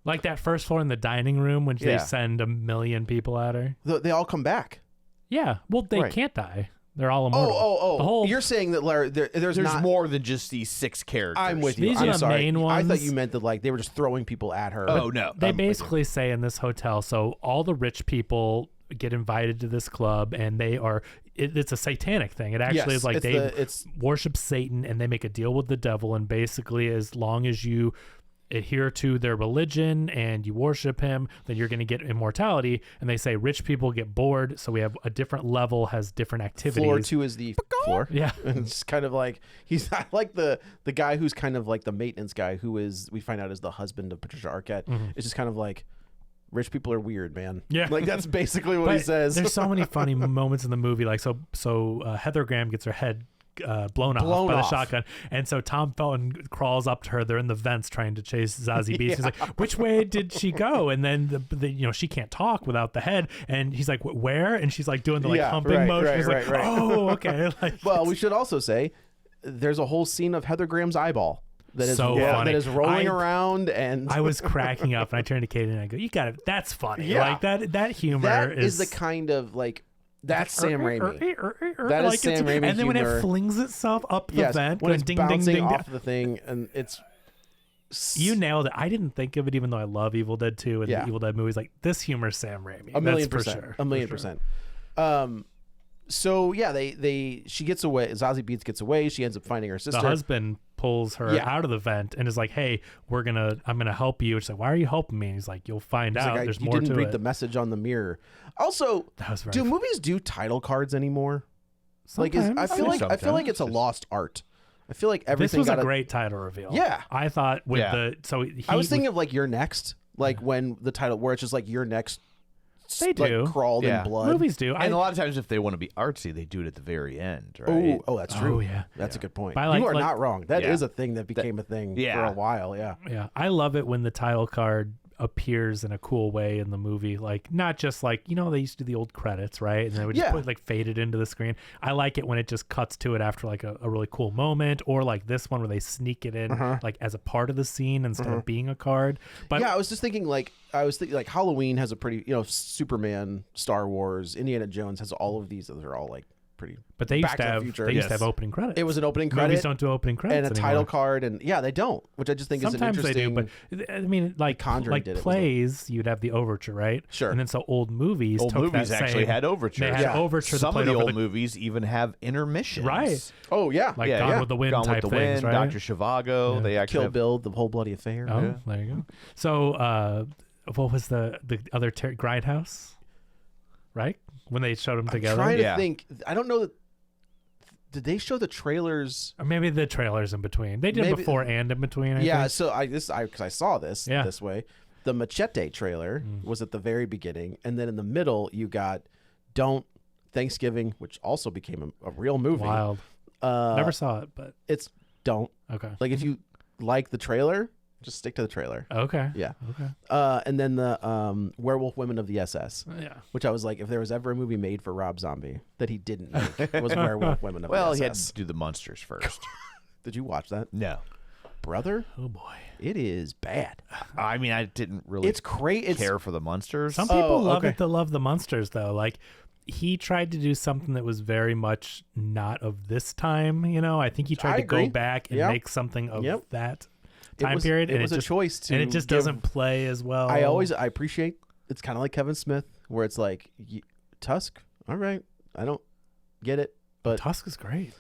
Like that first floor in the dining room when they Yeah. send 1 million people at her. They all come back. Yeah. Well, they Right. can't die. They're all immortal. Oh. The whole, You're saying that there's There's not more than just these 6 characters. I'm with you. These I'm are the sorry. main I thought ones. you meant that like they were just throwing people at her. Oh no. they I'm with you. basically say in this hotel, so all the rich people get invited to this club, and they are. It's a satanic thing. It actually Yes, is like it's they it's worship Satan, and they make a deal with the devil, and basically, as long as you adhere to their religion and you worship him, then you're going to get immortality. And they say rich people get bored, so we have a different level, has different activities. floor 2 is the floor. Yeah. And it's kind of like I like the guy who's kind of like the maintenance guy who is we find out is the husband of Patricia Arquette. It's just kind of like rich people are weird, man. Yeah. Like that's basically what he But says. There's so many funny moments in the movie. Like Heather Graham gets her head blown off by the shotgun, and so Tom Felton crawls up to her. They're in the vents trying to chase Zazie Beetz. He's like, "Which way did she go?" And then she can't talk without the head, and he's like, "Where?" And she's like doing the like Yeah, humping right, motion. right, He's like, right. "Oh, okay." Like, Well, we should also say there's a whole scene of Heather Graham's eyeball that is So funny. that is rolling I- around, and I was cracking up, and I turned to Katie and I go, "You got it. That's funny. Yeah. Like that humor that is is the kind of like that's Sam Raimi. That is is Sam Raimi And then when humor. it flings itself up the Yes, vent, when it's ding, ding, bouncing ding, ding, off the thing, and it's you nailed it. I didn't think of it, even though I love Evil Dead 2 and Yeah. the Evil Dead movies. Like this humor, is Sam Raimi. a million That's percent, for sure. a million For sure. percent. So yeah, she gets away. Zazie Beetz gets away. She ends up finding her sister. The husband pulls her Yeah. out of the vent and is like, "Hey, I'm gonna help you." She's like, "Why are you helping me?" And he's like, "You'll find He's out. like, There's you more didn't to read it." the message on the mirror. Also, That was very do funny. movies do title cards anymore? I Sometimes. feel like it's a Sometimes. lost art. I feel like This everything was a got great title reveal. Yeah. I thought with Yeah. I was thinking of like You're Next, like when the title where it's just like You're Next. They like, do. crawled Yeah. in blood. movies do. And a lot of times, if they want to be artsy, they do it at the very end, right? Oh, that's true. Oh, yeah. That's a good point. But I like- you are like- not wrong. That Yeah. is a thing that became a thing for Yeah. a while. Yeah. Yeah, I love it when the title card appears in a cool way in the movie, like not just like they used to do the old credits, right? And they would just Yeah. put like faded into the screen. I like it when it just cuts to it after like a really cool moment, or like this one where they sneak it in like as a part of the scene instead of being a card. But Yeah, I was just thinking like Halloween has a pretty Superman, Star Wars, Indiana Jones has all of these. Those are all like pretty. but they used Back to to the have Future. they used to Yes. have opening credits. It was an opening Movies credit don't do opening credits and a anymore. title card, and yeah, they don't, which I just think Sometimes is an they do, interesting. but I mean, like Conjuring did it, plays, you'd have the overture, right? Sure. And then so old movies, Old took movies that actually same- had overtures. They had Yeah. overture. that Some of played the over old movies even have intermissions. Right. Oh yeah, like Yeah, Gone yeah. with the Wind Gone type with the things, Wind, right? Dr. Zhivago. Yeah. They actually Kill have- Bill, the whole bloody affair. Oh, Yeah. there you go. So, what was the other Grindhouse? Right when they showed them I'm together, trying to Yeah. think. I don't know that. Did they show the trailers? or maybe the trailers in between. They did Maybe- before and in between. I Yeah, think. so because I saw this Yeah. this way. The Machete trailer was at the very beginning, and then in the middle you got Don't Thanksgiving, which also became a real movie. Wild. Never saw it, but It's Don't. okay. Like if you like the trailer, just stick to the trailer. Okay. Yeah. Okay. And then the Werewolf Women of the SS, Yeah. which I was like, if there was ever a movie made for Rob Zombie that he didn't make, it was Werewolf Women of Well, the he had SS. to do the Munsters first. Did you watch that? No. Brother, Oh boy. it is bad. I mean, I didn't really It's crazy. care for the Munsters. Some people love okay. it that love the Munsters, though. Like, he tried to do something that was very much not of this time. You know, I think he tried I to go agree. back and Yep. make something of Yep. that time period. It and was it a just, choice to and it just give- doesn't play as well. I appreciate. It's kind of like Kevin Smith, where it's like Tusk. All right, I don't get it, but Tusk is great.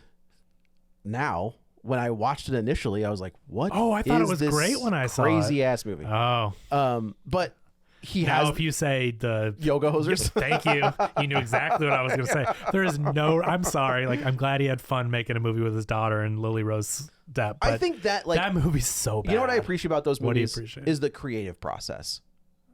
now when I watched it initially, I was like, "What? Oh, I thought it is was this great when I saw it. crazy ass movie." Oh, But he now has if you say the yoga hosers. Thank you. You knew exactly what I was going to say. There is no. I'm sorry. Like, I'm glad he had fun making a movie with his daughter and Lily Rose Depp. I but think that like that movie's so bad. you know what I appreciate about those What do you movies appreciate? is the creative process.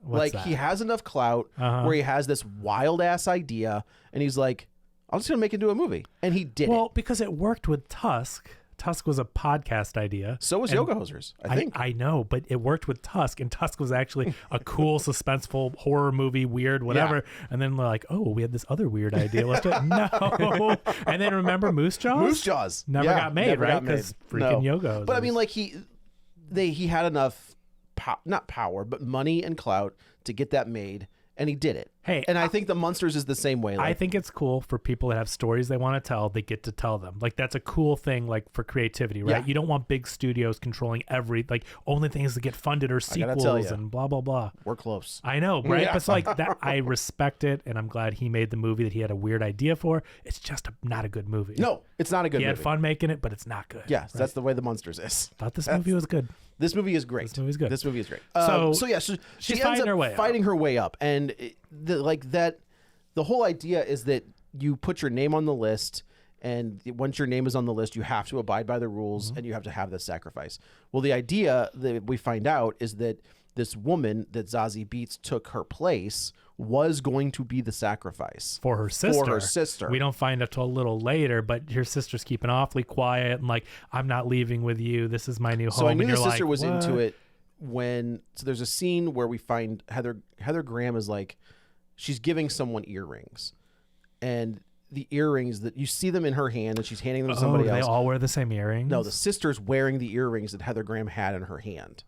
What's like that? he has enough clout Uh-huh. where he has this wild ass idea, and he's like, "I'm just gonna make it into a movie," and he did Well, it. because it worked with Tusk. Tusk was a podcast idea. So was and Yoga Hosers, I think. I know, but it worked with Tusk, and Tusk was actually a cool, suspenseful horror movie, weird, whatever. And then they're like, oh, we had this other weird idea. Let's do it. No. And then remember Moose Jaws? Moose Jaws Never Yeah, got made, never right? got made. Because freaking Yoga. But I mean, like he had enough, not power, but money and clout to get that made, and he did it. Hey, and I think the Munsters is the same way. Like, I think it's cool for people that have stories they want to tell. They get to tell them. Like, that's a cool thing, like, for creativity, right? Yeah. You don't want big studios controlling only things that get funded or gotta tell sequels ya. and blah, blah, blah. we're close. I know, right? Yeah. But it's like that. I respect it, and I'm glad he made the movie that he had a weird idea for. It's just not a good movie. No, it's not a good he movie. had fun making it, but it's not good. Yes, right? that's the way the Munsters is. Thought this movie was good. This movie is great. This movie's good. This movie is great. So yeah, she she's ends fighting up her way up. fighting her way up, and the whole idea is that you put your name on the list, and once your name is on the list, you have to abide by the rules, Mm-hmm. and you have to have this sacrifice. Well, the idea that we find out is that this woman that Zazie Beetz took her place was going to be the sacrifice For her sister. For her sister. We don't find out till a little later, but your sister's keeping awfully quiet and like, I'm not leaving with you. This is my new home. So I knew and the you're sister like, was into "What?" it so there's a scene where we find Heather Graham is like, she's giving someone earrings, and the earrings that you see them in her hand, and she's handing them to somebody they else. all wear the same earrings? No, the sister's wearing the earrings that Heather Graham had in her hand.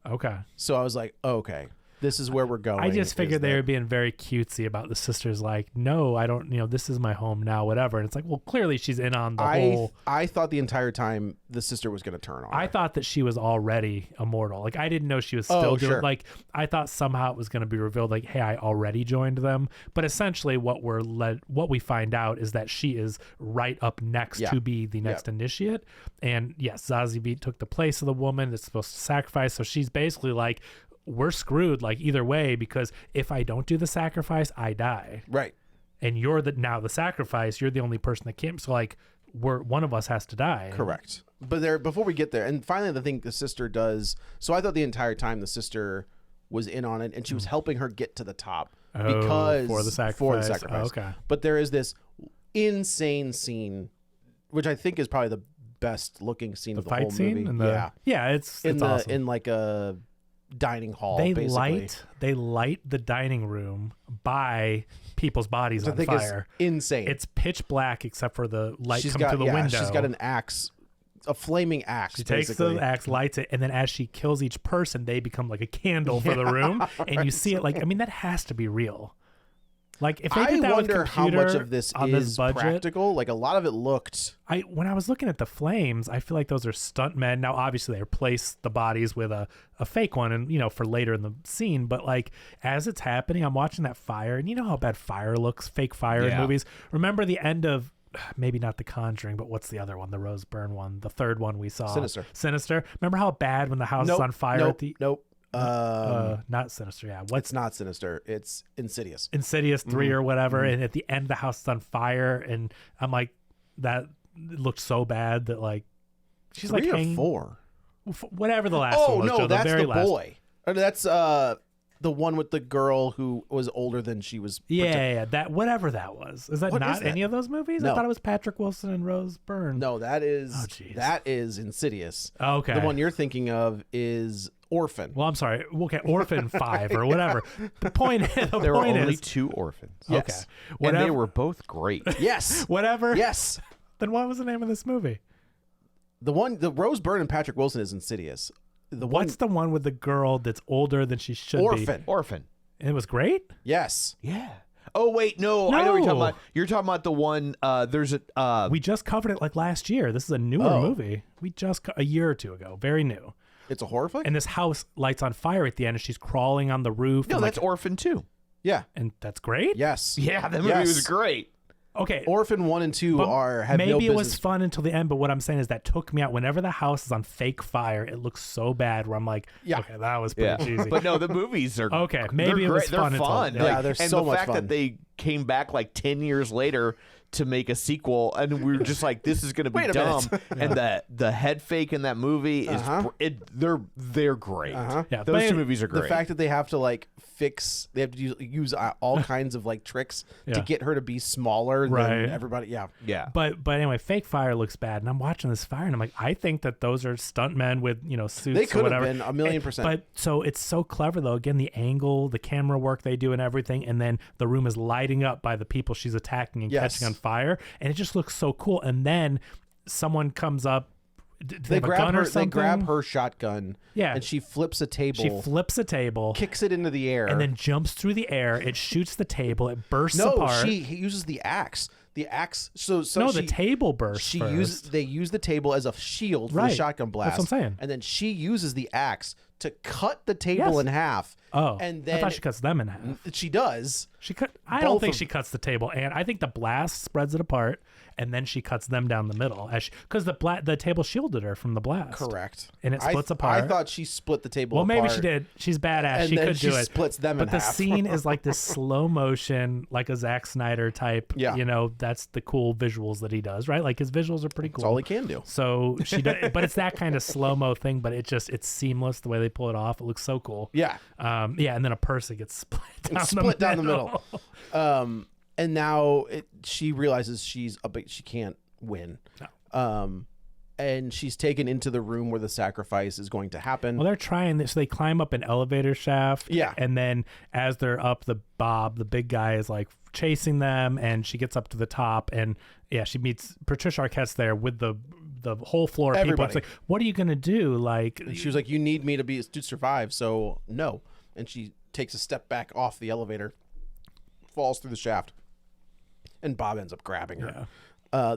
Okay. So I was like, okay, this is where we're going. I just figured is they that- were being very cutesy about the sisters, like, no, I don't, this is my home now, whatever. And it's like, well, clearly she's in on the whole. I thought the entire time the sister was going to turn on I her. thought that she was already immortal. Like, I didn't know she was still Oh, doing. sure. Like, I thought somehow it was going to be revealed. Like, hey, I already joined them. But essentially, what we find out is that she is right up next Yeah. to be the next initiate. And yes, Zazie Beetz took the place of the woman that's supposed to sacrifice. So she's basically like, we're screwed. Like, either way, because if I don't do the sacrifice, I die. Right. And you're now the sacrifice. You're the only person that can't. So like, one of us has to die. Correct. But before we get there, and finally, the thing the sister does. So I thought the entire time the sister was in on it, and she was helping her get to the top because for the sacrifice. Oh, okay. But there is this insane scene, which I think is probably the best looking scene of the Fight whole scene. movie. Yeah. It's awesome. in like a dining hall. They basically. light the dining room by people's bodies I on think fire. is insane. It's pitch black except for the light she's coming got through the window. She's got an axe, a flaming axe. She takes basically. the axe, lights it, and then as she kills each person, they become like a candle for the room. And you see it like, I mean, that has to be real. Like, if they I did that wonder with how much computer of this on is this budget, practical. Like a lot of it looked. when I was looking at the flames, I feel like those are stunt men. Now, obviously, they replace the bodies with a fake one, and for later in the scene. But like as it's happening, I'm watching that fire, and you know how bad fire looks, fake fire in Yeah. movies. Remember the end of maybe not The Conjuring, but what's the other one? The Rose Byrne one, the third one we saw. Sinister. Remember how bad when the house is on fire at the not Sinister. Yeah, It's not Sinister. It's Insidious. Insidious 3 or whatever, and at the end the house is on fire, and I'm like, that looked so bad that like she's 3 like or hanging, 4. whatever the last Oh one was. no, Joe, that's very the last. boy. That's The one with the girl who was older than she was. Yeah, that whatever that was. Is that What not is that? any of those movies? I No. thought it was Patrick Wilson and Rose Byrne. No, that is jeez. that is Insidious. Okay. The one you're thinking of is Orphan. Well, I'm sorry. Okay, Orphan 5 or whatever. The point is, There were only 2 orphans. Yes. okay. And Whatever. they were both great. Yes. Whatever. Yes. Then what was the name of this movie? The Rose Byrne and Patrick Wilson is Insidious. What's the one with the girl that's older than she should be? Orphan? And it was great? Yes. Yeah. Oh wait, no, I know what you're talking No. about. You're talking about the one. There's a. We just covered it like last year. This is a newer movie. We just a year or two ago. Very new. It's a horror flick? And this house lights on fire at the end, and she's crawling on the roof. no, and that's Orphan 2. Yeah. and that's great. Yes. Yeah, that movie Yes. was great. Okay. Orphan 1 and 2 But have maybe no it business. was fun until the end, but what I'm saying is that took me out. Whenever the house is on fake fire, it looks so bad. Where I'm like, Yeah. okay, that was pretty cheesy. But no, the movies are Okay, they're maybe it was great. fun They're until- fun. yeah. Yeah, they're and so the much fact fun. that they came back like 10 years later to make a sequel, and we were just like, this is going to be Wait a dumb. minute. And the head fake in that movie is they're great. Yeah, Those but two movies are great. The fact that they have to like they have to use all kinds of like tricks Yeah. to get her to be smaller Right. than everybody. Yeah. yeah. But anyway, fake fire looks bad, and I'm watching this fire, and I'm like, I think that those are stuntmen with suits. They or could have whatever. been 1,000,000%. But so it's so clever though. Again, the angle, the camera work they do, and everything, and then the room is lighting up by the people she's attacking and Yes. catching on fire, and it just looks so cool. And then someone comes up. Do they have a grab gun her. or something? They grab her shotgun. Yeah. And she flips a table. She flips a table. kicks it into the air. And then jumps through the air. It shoots the table. It bursts no, apart. he uses the axe. The axe. So no, she, the table bursts. She first. they use the table as a shield for the Right. shotgun blast. That's what I'm saying. And then she uses the axe to cut the table Yes. in half. Oh, and I then thought she cuts them in half. she does. She cut. I don't Both think of- she cuts the table, and I think the blast spreads it apart, and then she cuts them down the middle, because the table shielded her from the blast. Correct. And it I splits th- apart. I thought she split the table Well, maybe apart. she did. She's badass. And she then could she do it. splits them but in the half. scene is like this slow motion, like a Zack Snyder type. Yeah. That's the cool visuals that he does, right? Like his visuals are pretty cool. That's all he can do. So she does, but it's that kind of slow mo thing. But it's seamless the way they pull it off. It looks so cool. Yeah. Yeah, and then a person gets split down the middle. And now she realizes she can't win. No. And she's taken into the room where the sacrifice is going to happen. Well, they're trying this. So they climb up an elevator shaft. Yeah. And then as they're up, the big guy, is like chasing them, and she gets up to the top, and yeah, she meets Patricia Arquette's there with the whole floor of people. Everybody. It's like, what are you gonna do? Like, And she was like, "You need me to survive, so no." And she takes a step back off the elevator, falls through the shaft, and Bob ends up grabbing her.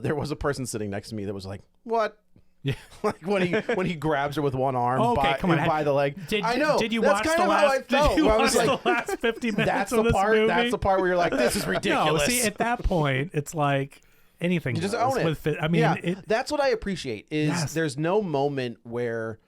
There was a person sitting next to me that was like, "What?" Yeah. Like when he grabs her with one arm Okay, come on. by the leg. I know. Did you that's watch kind the of last? how I felt. Did you where I watch was like, the last 50 minutes that's of the this part. movie? That's the part where you're like, "This is ridiculous." No, see, at that point, it's like anything. You just goes own it. with I mean, yeah, that's what I appreciate. Is Yes. there's no moment where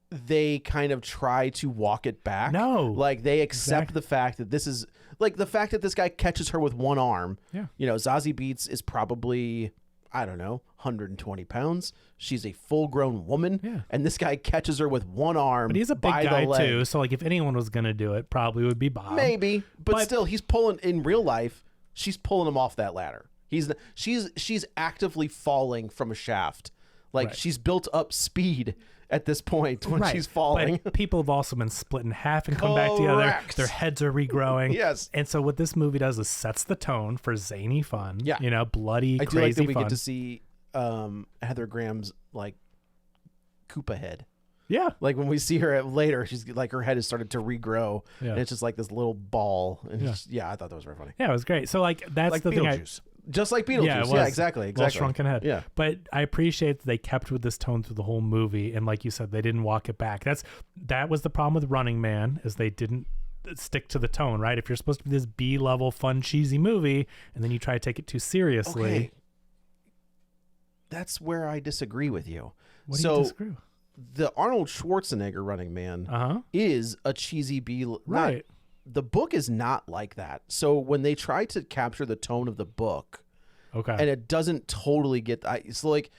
they kind of try to walk it back. No. Like they accept Exactly. the fact that this is like the fact that this guy catches her with one arm. Yeah. Zazie Beetz is probably, I don't know, 120 pounds. She's a full-grown woman. Yeah. And this guy catches her with one arm. But he's a big by guy the leg. too, so like if anyone was gonna do it, probably would be Bob. Maybe, but But- still, he's pulling in real life. She's pulling him off that ladder. She's actively falling from a shaft. Like Right. she's built up speed at this point when Right. she's falling. But people have also been split in half and come back together. Correct. Their heads are regrowing. Yes. And so what this movie does is sets the tone for zany fun. Yeah. Bloody, I do like crazy that we fun. get to see Heather Graham's like Koopa head. Yeah. Like when we see her later, she's like her head has started to regrow, Yeah. and it's just like this little ball. And Yeah. yeah, I thought that was very funny. Yeah, it was great. So like that's Like the thing. Beetlejuice. Just like Beetlejuice. Yeah, it Yeah, was. exactly. Well shrunken head. Yeah. But I appreciate that they kept with this tone through the whole movie, and like you said, they didn't walk it back. That was the problem with Running Man, is they didn't stick to the tone, right? If you're supposed to be this B-level fun cheesy movie, and then you try to take it too seriously. Okay. That's where I disagree with you. What do you disagree with? The Arnold Schwarzenegger Running Man Uh-huh. is a cheesy B. Right. The book is not like that. So when they try to capture the tone of the book, Okay. and it doesn't totally get, so like,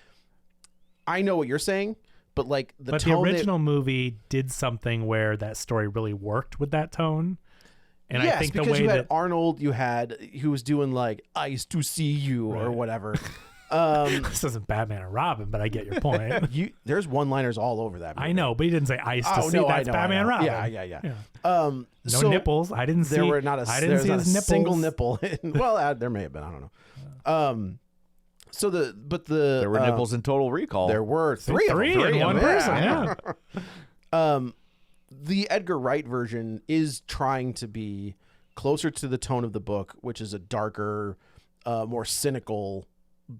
I know what you're saying, but like the but tone the original movie did something where that story really worked with that tone. And yes, I think because the way you had that Arnold, who was doing like "Eyes to See You" or whatever. this isn't Batman and Robin, but I get your point. There's one-liners all over that movie. I know, but he didn't say ice to see. No, That's Batman and Robin. Yeah. No So nipples. I didn't see. There were not a, I didn't see not his a nipples. single nipple. Well, there may have been. I don't know. There were nipples in Total Recall. There were three in one person. Yeah. The Edgar Wright version is trying to be closer to the tone of the book, which is a darker, more cynical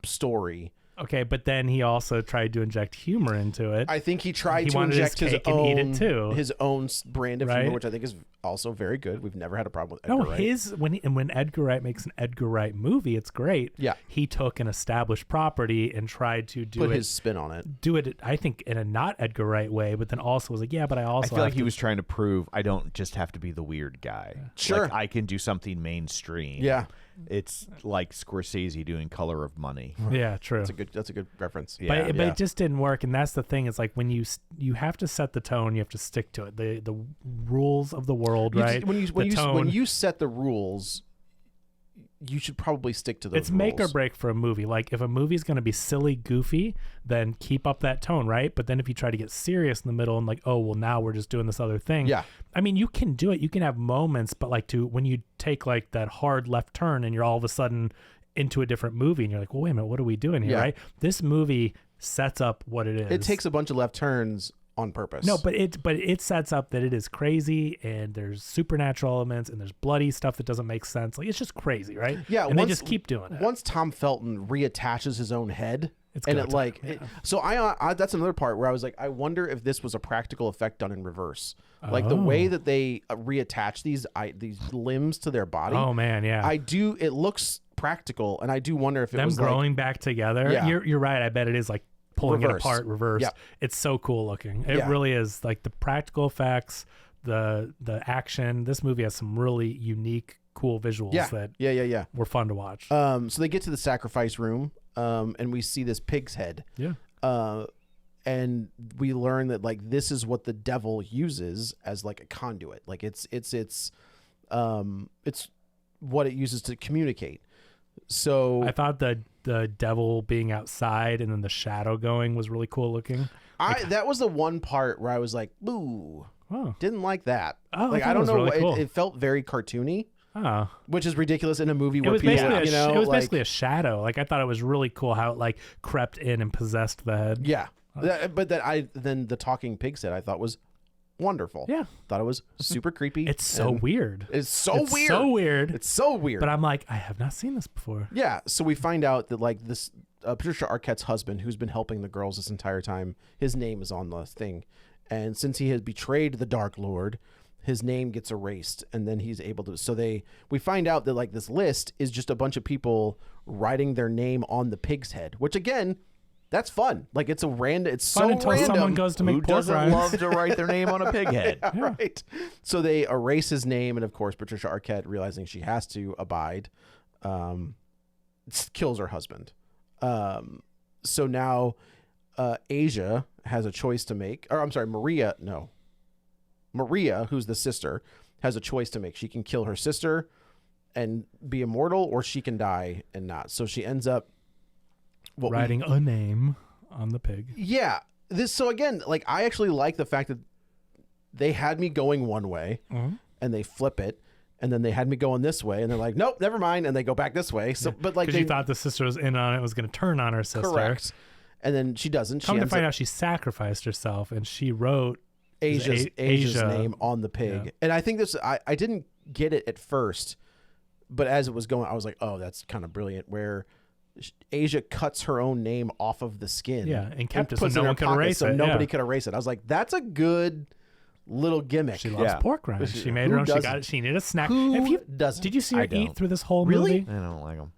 story. Okay, but then he also tried to inject humor into it. I think he tried to wanted his inject his cake and eat own, it too. his own brand of Right? humor, which I think is also very good. We've never had a problem with Edgar Wright. When Edgar Wright makes an Edgar Wright movie, it's great. Yeah. He took an established property and tried to Put his spin on it. do it, I think, in a not Edgar Wright way, but then also was like, yeah, but I also I feel like have he to- was trying to prove I don't just have to be the weird guy. Sure. Like, I can do something mainstream. Yeah. It's like Scorsese doing Color of Money. Yeah, true. That's a good reference. Yeah. But it just didn't work, and that's the thing. It's like when you have to set the tone, you have to stick to it. The rules of the world, right? When The you set the rules, you should probably stick to those it's make or rules. break for a movie. Like if a movie's going to be silly, goofy, then keep up that tone, right? But then if you try to get serious in the middle and like, oh well, now we're just doing this other thing. Yeah. I mean, you can do it. You can have moments, but like when you take like that hard left turn and you're all of a sudden into a different movie and you're like, well, wait a minute, what are we doing here, Yeah. right? This movie sets up what it is. It takes a bunch of left turns on purpose. No, but it sets up that it is crazy and there's supernatural elements and there's bloody stuff that doesn't make sense. Like it's just crazy, right? Yeah, and they just keep doing it. Once Tom Felton reattaches his own head, It's and go it time, like, yeah. so I that's another part where I was like, I wonder if this was a practical effect done in reverse, like the way that they reattach these limbs to their body. Oh man, yeah. It looks practical, and I do wonder if it Them was growing back together. Yeah. You're right. I bet it is like pulling it Reversed. apart, reversed. Yeah. It's so cool looking. It Yeah. really is. Like the practical effects, the action. This movie has some really unique, cool visuals that yeah. were fun to watch. So they get to the sacrifice room, and we see this pig's head. Yeah. And we learn that like this is what the devil uses as like a conduit. Like it's what it uses to communicate. So I thought the devil being outside and then the shadow going was really cool looking. that was the one part where I was like, "Boo." Oh. Didn't like that. Oh, like I thought I it don't was know. really cool. It felt very cartoony, Oh. which is ridiculous in a movie It where was people, basically you know, it was like, basically a shadow. Like I thought it was really cool how it like crept in and possessed the head. yeah. But then the talking pig said I thought was wonderful. Yeah. Thought it was super creepy. It's so and weird. It's so weird. So weird. It's so weird. But I'm like, I have not seen this before. Yeah, so we find out that like this Patricia Arquette's husband, who's been helping the girls this entire time, his name is on the thing, and since he has betrayed the Dark Lord, his name gets erased, and then he's able to. So we find out that like this list is just a bunch of people writing their name on the pig's head, which again, that's fun. Like it's a random. It's Fun so until random. someone goes to make Who pork doesn't rinds. love to write their name on a pig head? Right. So they erase his name, and of course, Patricia Arquette, realizing she has to abide, kills her husband. So now Asia has a choice to make. Or I'm sorry, Maria, who's the sister, has a choice to make. She can kill her sister and be immortal, or she can die and not. So she ends up Writing a name on the pig. Yeah. So again, like I actually like the fact that they had me going one way and they flip it, and then they had me going this way and they're like, nope, never mind, and they go back this way. So but like Because you thought the sister was in on it, was going to turn on her sister. correct. And then she doesn't. She Come to ends find up out, she sacrificed herself and she wrote Asia's Asia. name on the pig. Yeah. And I think this I didn't get it at first, but as it was going, I was like, oh, that's kind of brilliant. Where Asia cuts her own name off of the skin, Yeah, and kept it so puts no in her one could pocket erase so it, nobody yeah. could erase it. I was like, that's a good little gimmick. She loves Yeah. pork rinds. She made Who her own. She doesn't? got it. She needed a snack. Who doesn't? Did you see her I eat don't. through this whole Really? movie? I don't like them.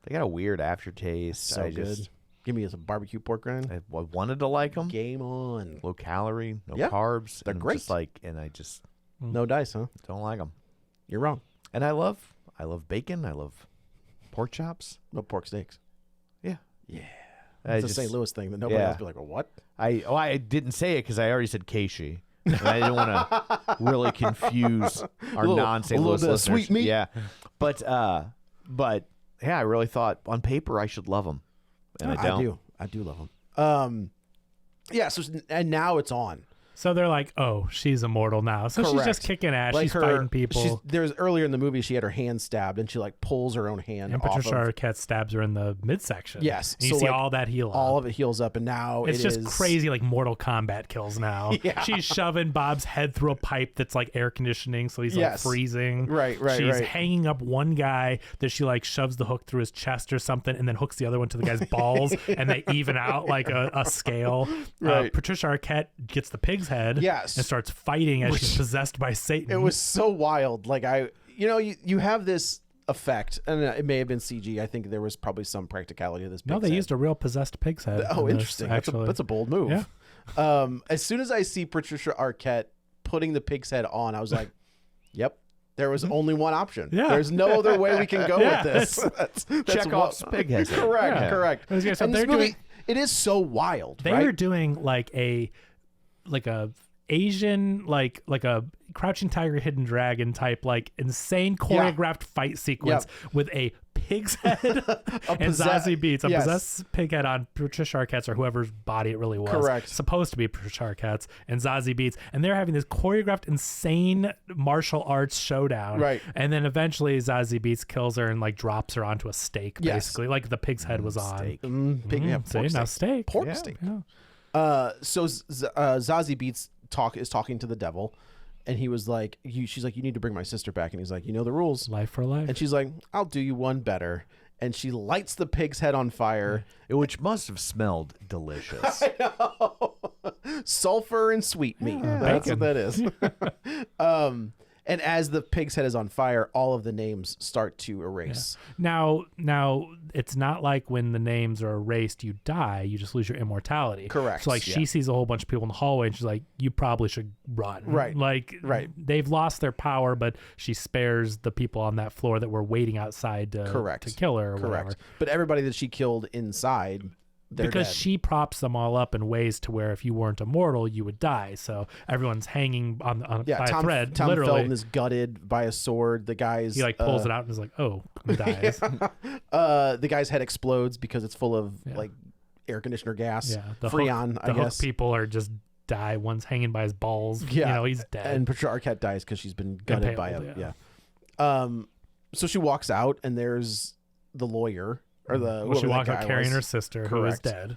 They got a weird aftertaste. So good. Give me some barbecue pork rind. I wanted to like them. Game on. Low calorie, no Yeah, carbs. they're and great. Just like, and I just No dice, huh? don't like them. You're wrong. And I love bacon. I love pork chops. No pork steaks. Yeah. Yeah. It's a St. Louis thing that nobody else be like, well, what? I didn't say it because I already said Keishi. And I didn't want to really confuse our non-St. Louis bit of listeners. sweet meat. Yeah, but yeah, I really thought on paper I should love him, and I don't. I do love him. Yeah. So and now it's on. So they're like, oh, she's immortal now. So she's just kicking ass. She's fighting people. There's earlier in the movie, she had her hand stabbed, and she like pulls her own hand. And Patricia Arquette stabs her in the midsection. Yes. And you see all that heal up. All of it heals up, and now it's just crazy, like Mortal Kombat kills now. Yeah. She's shoving Bob's head through a pipe that's like air conditioning, so he's like freezing. Right. She's hanging up one guy that she like shoves the hook through his chest or something, and then hooks the other one to the guy's balls, and they even out like a scale. Right. Patricia Arquette gets the pig's head. Yes. And starts fighting as she's possessed by Satan. It was so wild. Like you have this effect, and it may have been CG. I think there was probably some practicality to this. No, they used a real possessed pig's head. Oh, interesting. That's a bold move. Yeah. As soon as I see Patricia Arquette putting the pig's head on, I was like, "Yep." There was only one option. Yeah. There's no other way we can go with this. That's Chekhov's pig head. Correct. So And this movie, it is so wild. They are doing like a Asian like a Crouching Tiger, Hidden Dragon type like insane choreographed fight sequence with a pig's head and Zazie Beetz, a possessed pig head on Patricia Arquette's or whoever's body it really was. Correct. Supposed to be Patricia Arquette's and Zazie Beetz, and they're having this choreographed insane martial arts showdown. Right. And then eventually Zazie Beetz kills her and like drops her onto a stake, basically, like the pig's head was on. Pig, Now steak. Pork steak. Yeah. So Zazie Beetz is talking to the devil, and he was like, she's like, you need to bring my sister back, and he's like, you know the rules, Life for life. and she's like, I'll do you one better, and she lights the pig's head on fire, which must have smelled delicious. sulfur and sweet meat. That's what that is. And as the pig's head is on fire, all of the names start to erase. Now, it's not like when the names are erased, you die. You just lose your immortality. Correct. So, like, she sees a whole bunch of people in the hallway, and she's like, you probably should run. Right. Like, they've lost their power, but she spares the people on that floor that were waiting outside to kill her or whatever. But everybody that she killed inside, they're because dead. she props them all up in ways to where if you weren't immortal, you would die. So everyone's hanging on by a thread. Tom literally. Felton is gutted by a sword. The guy's he like pulls it out and is like, oh, he dies. The guy's head explodes because it's full of like air conditioner gas. Yeah, the Freon. I guess people are just die. One's hanging by his balls. Yeah, he's dead. And Patricia Arquette dies because she's been gutted by a So she walks out, and there's the lawyer. Or she walks out carrying her sister, who is dead.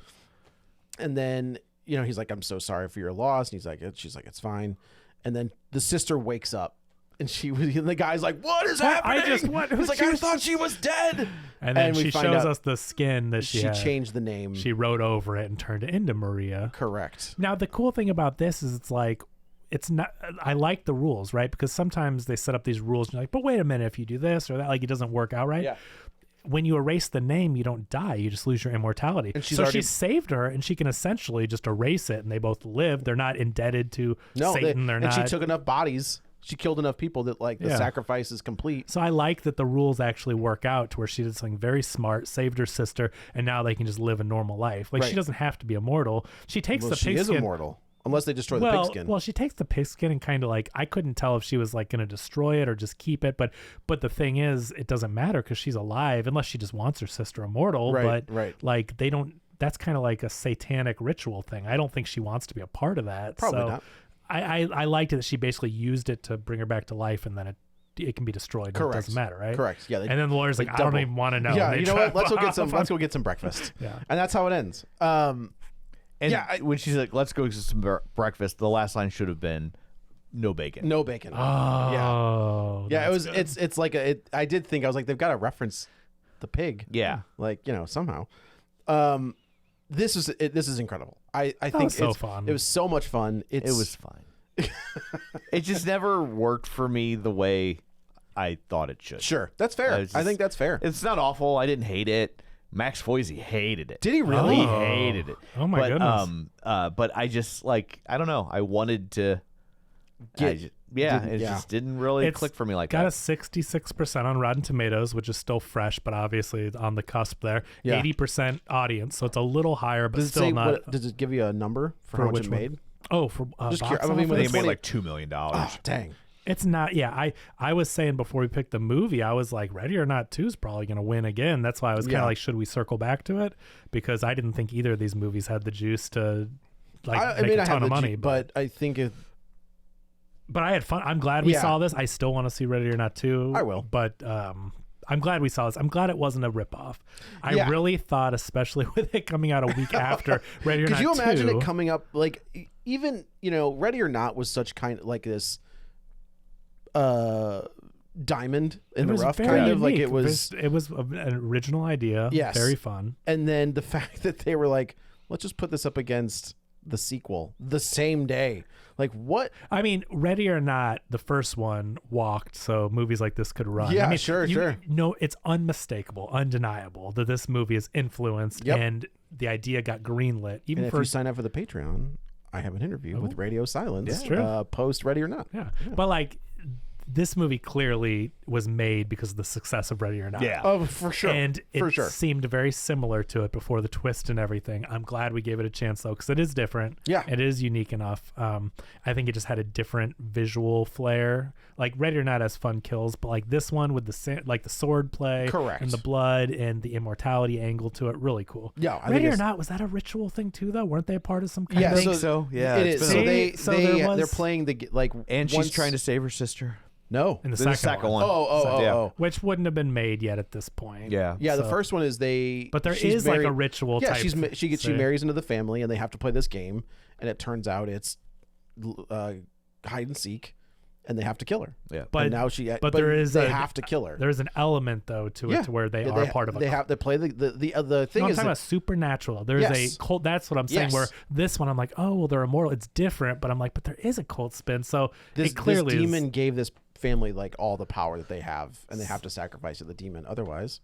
And then, he's like, I'm so sorry for your loss. And she's like, it's fine. And then the sister wakes up, and the guy's like, what is happening? He's like, I thought she was dead. And then she shows us the skin that she had. Changed the name. She wrote over it and turned it into Maria. Correct. Now, the cool thing about this is it's like, it's not, I like the rules, right? Because sometimes they set up these rules and you're like, but wait a minute, if you do this or that, like it doesn't work out right. Yeah. When you erase the name, you don't die. You just lose your immortality. And she saved her, and she can essentially just erase it, and they both live. They're not indebted to Satan. And she took enough bodies. She killed enough people that the sacrifice is complete. So I like that the rules actually work out to where she did something very smart, saved her sister, and now they can just live a normal life. Like she doesn't have to be immortal. She takes the pigskin. She is immortal. Unless they destroy the pigskin. Well, she takes the pigskin and kind of like, I couldn't tell if she was like going to destroy it or just keep it. But the thing is, it doesn't matter because she's alive unless she just wants her sister immortal. But like they don't, that's kind of like a satanic ritual thing. I don't think she wants to be a part of that. Probably not. I liked it that she basically used it to bring her back to life, and then it can be destroyed. Correct. It doesn't matter, right? Correct. Yeah. And then the lawyer's like, I don't even want to know. Yeah. You know what? Let's go get some breakfast. Yeah. And that's how it ends. And when she's like, let's go get some breakfast, the last line should have been, no bacon. No bacon. Oh. Yeah. It was. Good. It's like I did think, I was like, they've got to reference the pig. Yeah. Like somehow. This is incredible. I think was so fun. It was so much fun. It was fine. It just never worked for me the way I thought it should. Sure, that's fair. I think that's fair. It's not awful. I didn't hate it. Max Foisey hated it. Did he really? He hated it. Oh my goodness. But I just I don't know. I wanted to Didn't- just didn't really It's click for me like got that. a 66% on Rotten Tomatoes, which is still fresh, but obviously it's on the cusp there. Yeah. 80% audience, so it's a little higher, but Does it still say not. does it give you a number for For how much which it one? made? Oh, for Just box curious. I mean, when office? They made 20 like $2 million. Oh, dang. It's not. Yeah, I was saying before we picked the movie, I was like, Ready or Not 2 is probably going to win again. That's why I was kind of Yeah. like, should we circle back to it? Because I didn't think either of these movies had the juice to like make a ton of money. but I think it. But I had fun. I'm glad we Yeah. saw this. I still want to see Ready or Not 2. I will. But I'm glad we saw this. I'm glad it wasn't a ripoff. I Yeah. really thought, especially with it coming out a week after Ready or Not 2. Could you imagine it coming up like even Ready or Not was such kind of like this diamond in It the was rough, very kind of like unique. it was. It was an original idea. Yes. Very fun. And then the fact that they were like, let's just put this up against the sequel the same day. Like what? I mean, Ready or Not, the first one walked, so movies like this could run. Yeah, I mean, sure. No, it's unmistakable, undeniable that this movie is influenced Yep. and the idea got greenlit. Even And if for you sign up for the Patreon, I have an interview with Radio Silence. That's true. Post Ready or Not. yeah. But like this movie clearly was made because of the success of Ready or Not. Yeah. Oh, for sure. And it for sure. seemed very similar to it before the twist and everything. I'm glad we gave it a chance though, because it is different. Yeah. It is unique enough. I think it just had a different visual flair. Like Ready or Not has fun kills, but like this one with the sword play, Correct. and the blood and the immortality angle to it, really cool. Yeah, I think Ready or it's- Not, was that a ritual thing too though? Weren't they a part of some kind Yeah, of? think so. Yeah, it it's is. been So a- they So they there was- they're playing the like, And she's once- trying to save her sister. No. In the There's a second, second one. one. Oh. Which wouldn't have been made yet at this point. Yeah. Yeah, the So- first one is they. But there she's is like married- a ritual Yeah, type. she thing. marries into the family, and they have to play this game, and it turns out it's hide and seek, and they have to kill her. Yeah. But and now but there is they a- have to kill her. There's an element though to it to where they are part of a They cult. have to play the thing No, I'm is talking that- about supernatural. There's Yes. a cult. That's what I'm saying. Yes. Where this one, I'm like, oh, well, they're immortal. It's different, but I'm like, but there is a cult spin. So this it clearly demon is. gave this family like all the power that they have, and they have to sacrifice to the demon. Otherwise,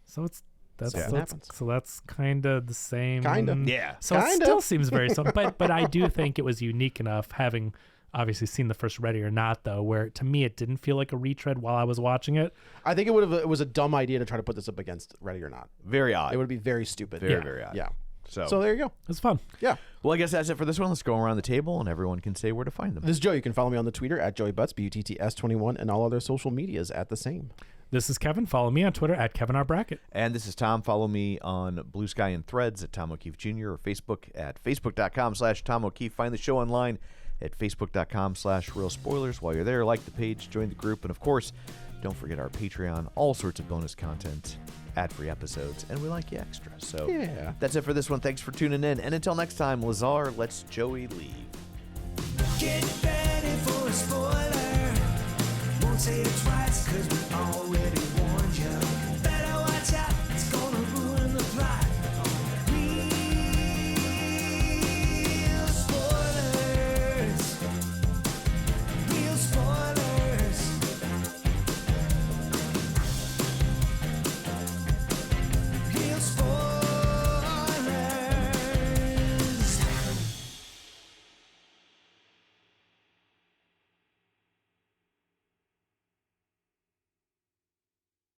So it's that's Something so, happens. so that's kind of the same. Kinda. Yeah. So it Kinda. still seems very similar, but I do think it was unique enough, having obviously seen the first Ready or Not, though, where to me it didn't feel like a retread while I was watching it. I think it was a dumb idea to try to put this up against Ready or Not. Very odd. It would be very stupid. Very, yeah. very odd. Yeah. So, So there you go. It was fun. Yeah. well, I guess that's it for this one. Let's go around the table and everyone can say where to find them. This is Joe. You can follow me on the Twitter at Joey Butts, BUTTS21, and all other social medias at the same. This is Kevin. Follow me on Twitter at Kevin R. Brackett. And this is Tom. Follow me on Blue Sky and Threads at Tom O'Keefe Jr. or Facebook at facebook.com/Tom O'Keefe. Find the show online at facebook.com/Real Spoilers. While you're there, like the page, join the group, and of course, don't forget our Patreon. All sorts of bonus content, ad-free episodes, and we like you extra. So Yeah. that's it for this one. Thanks for tuning in. And until next time, Lazar, let's Joey leave. Get ready for a spoiler. Won't say it twice.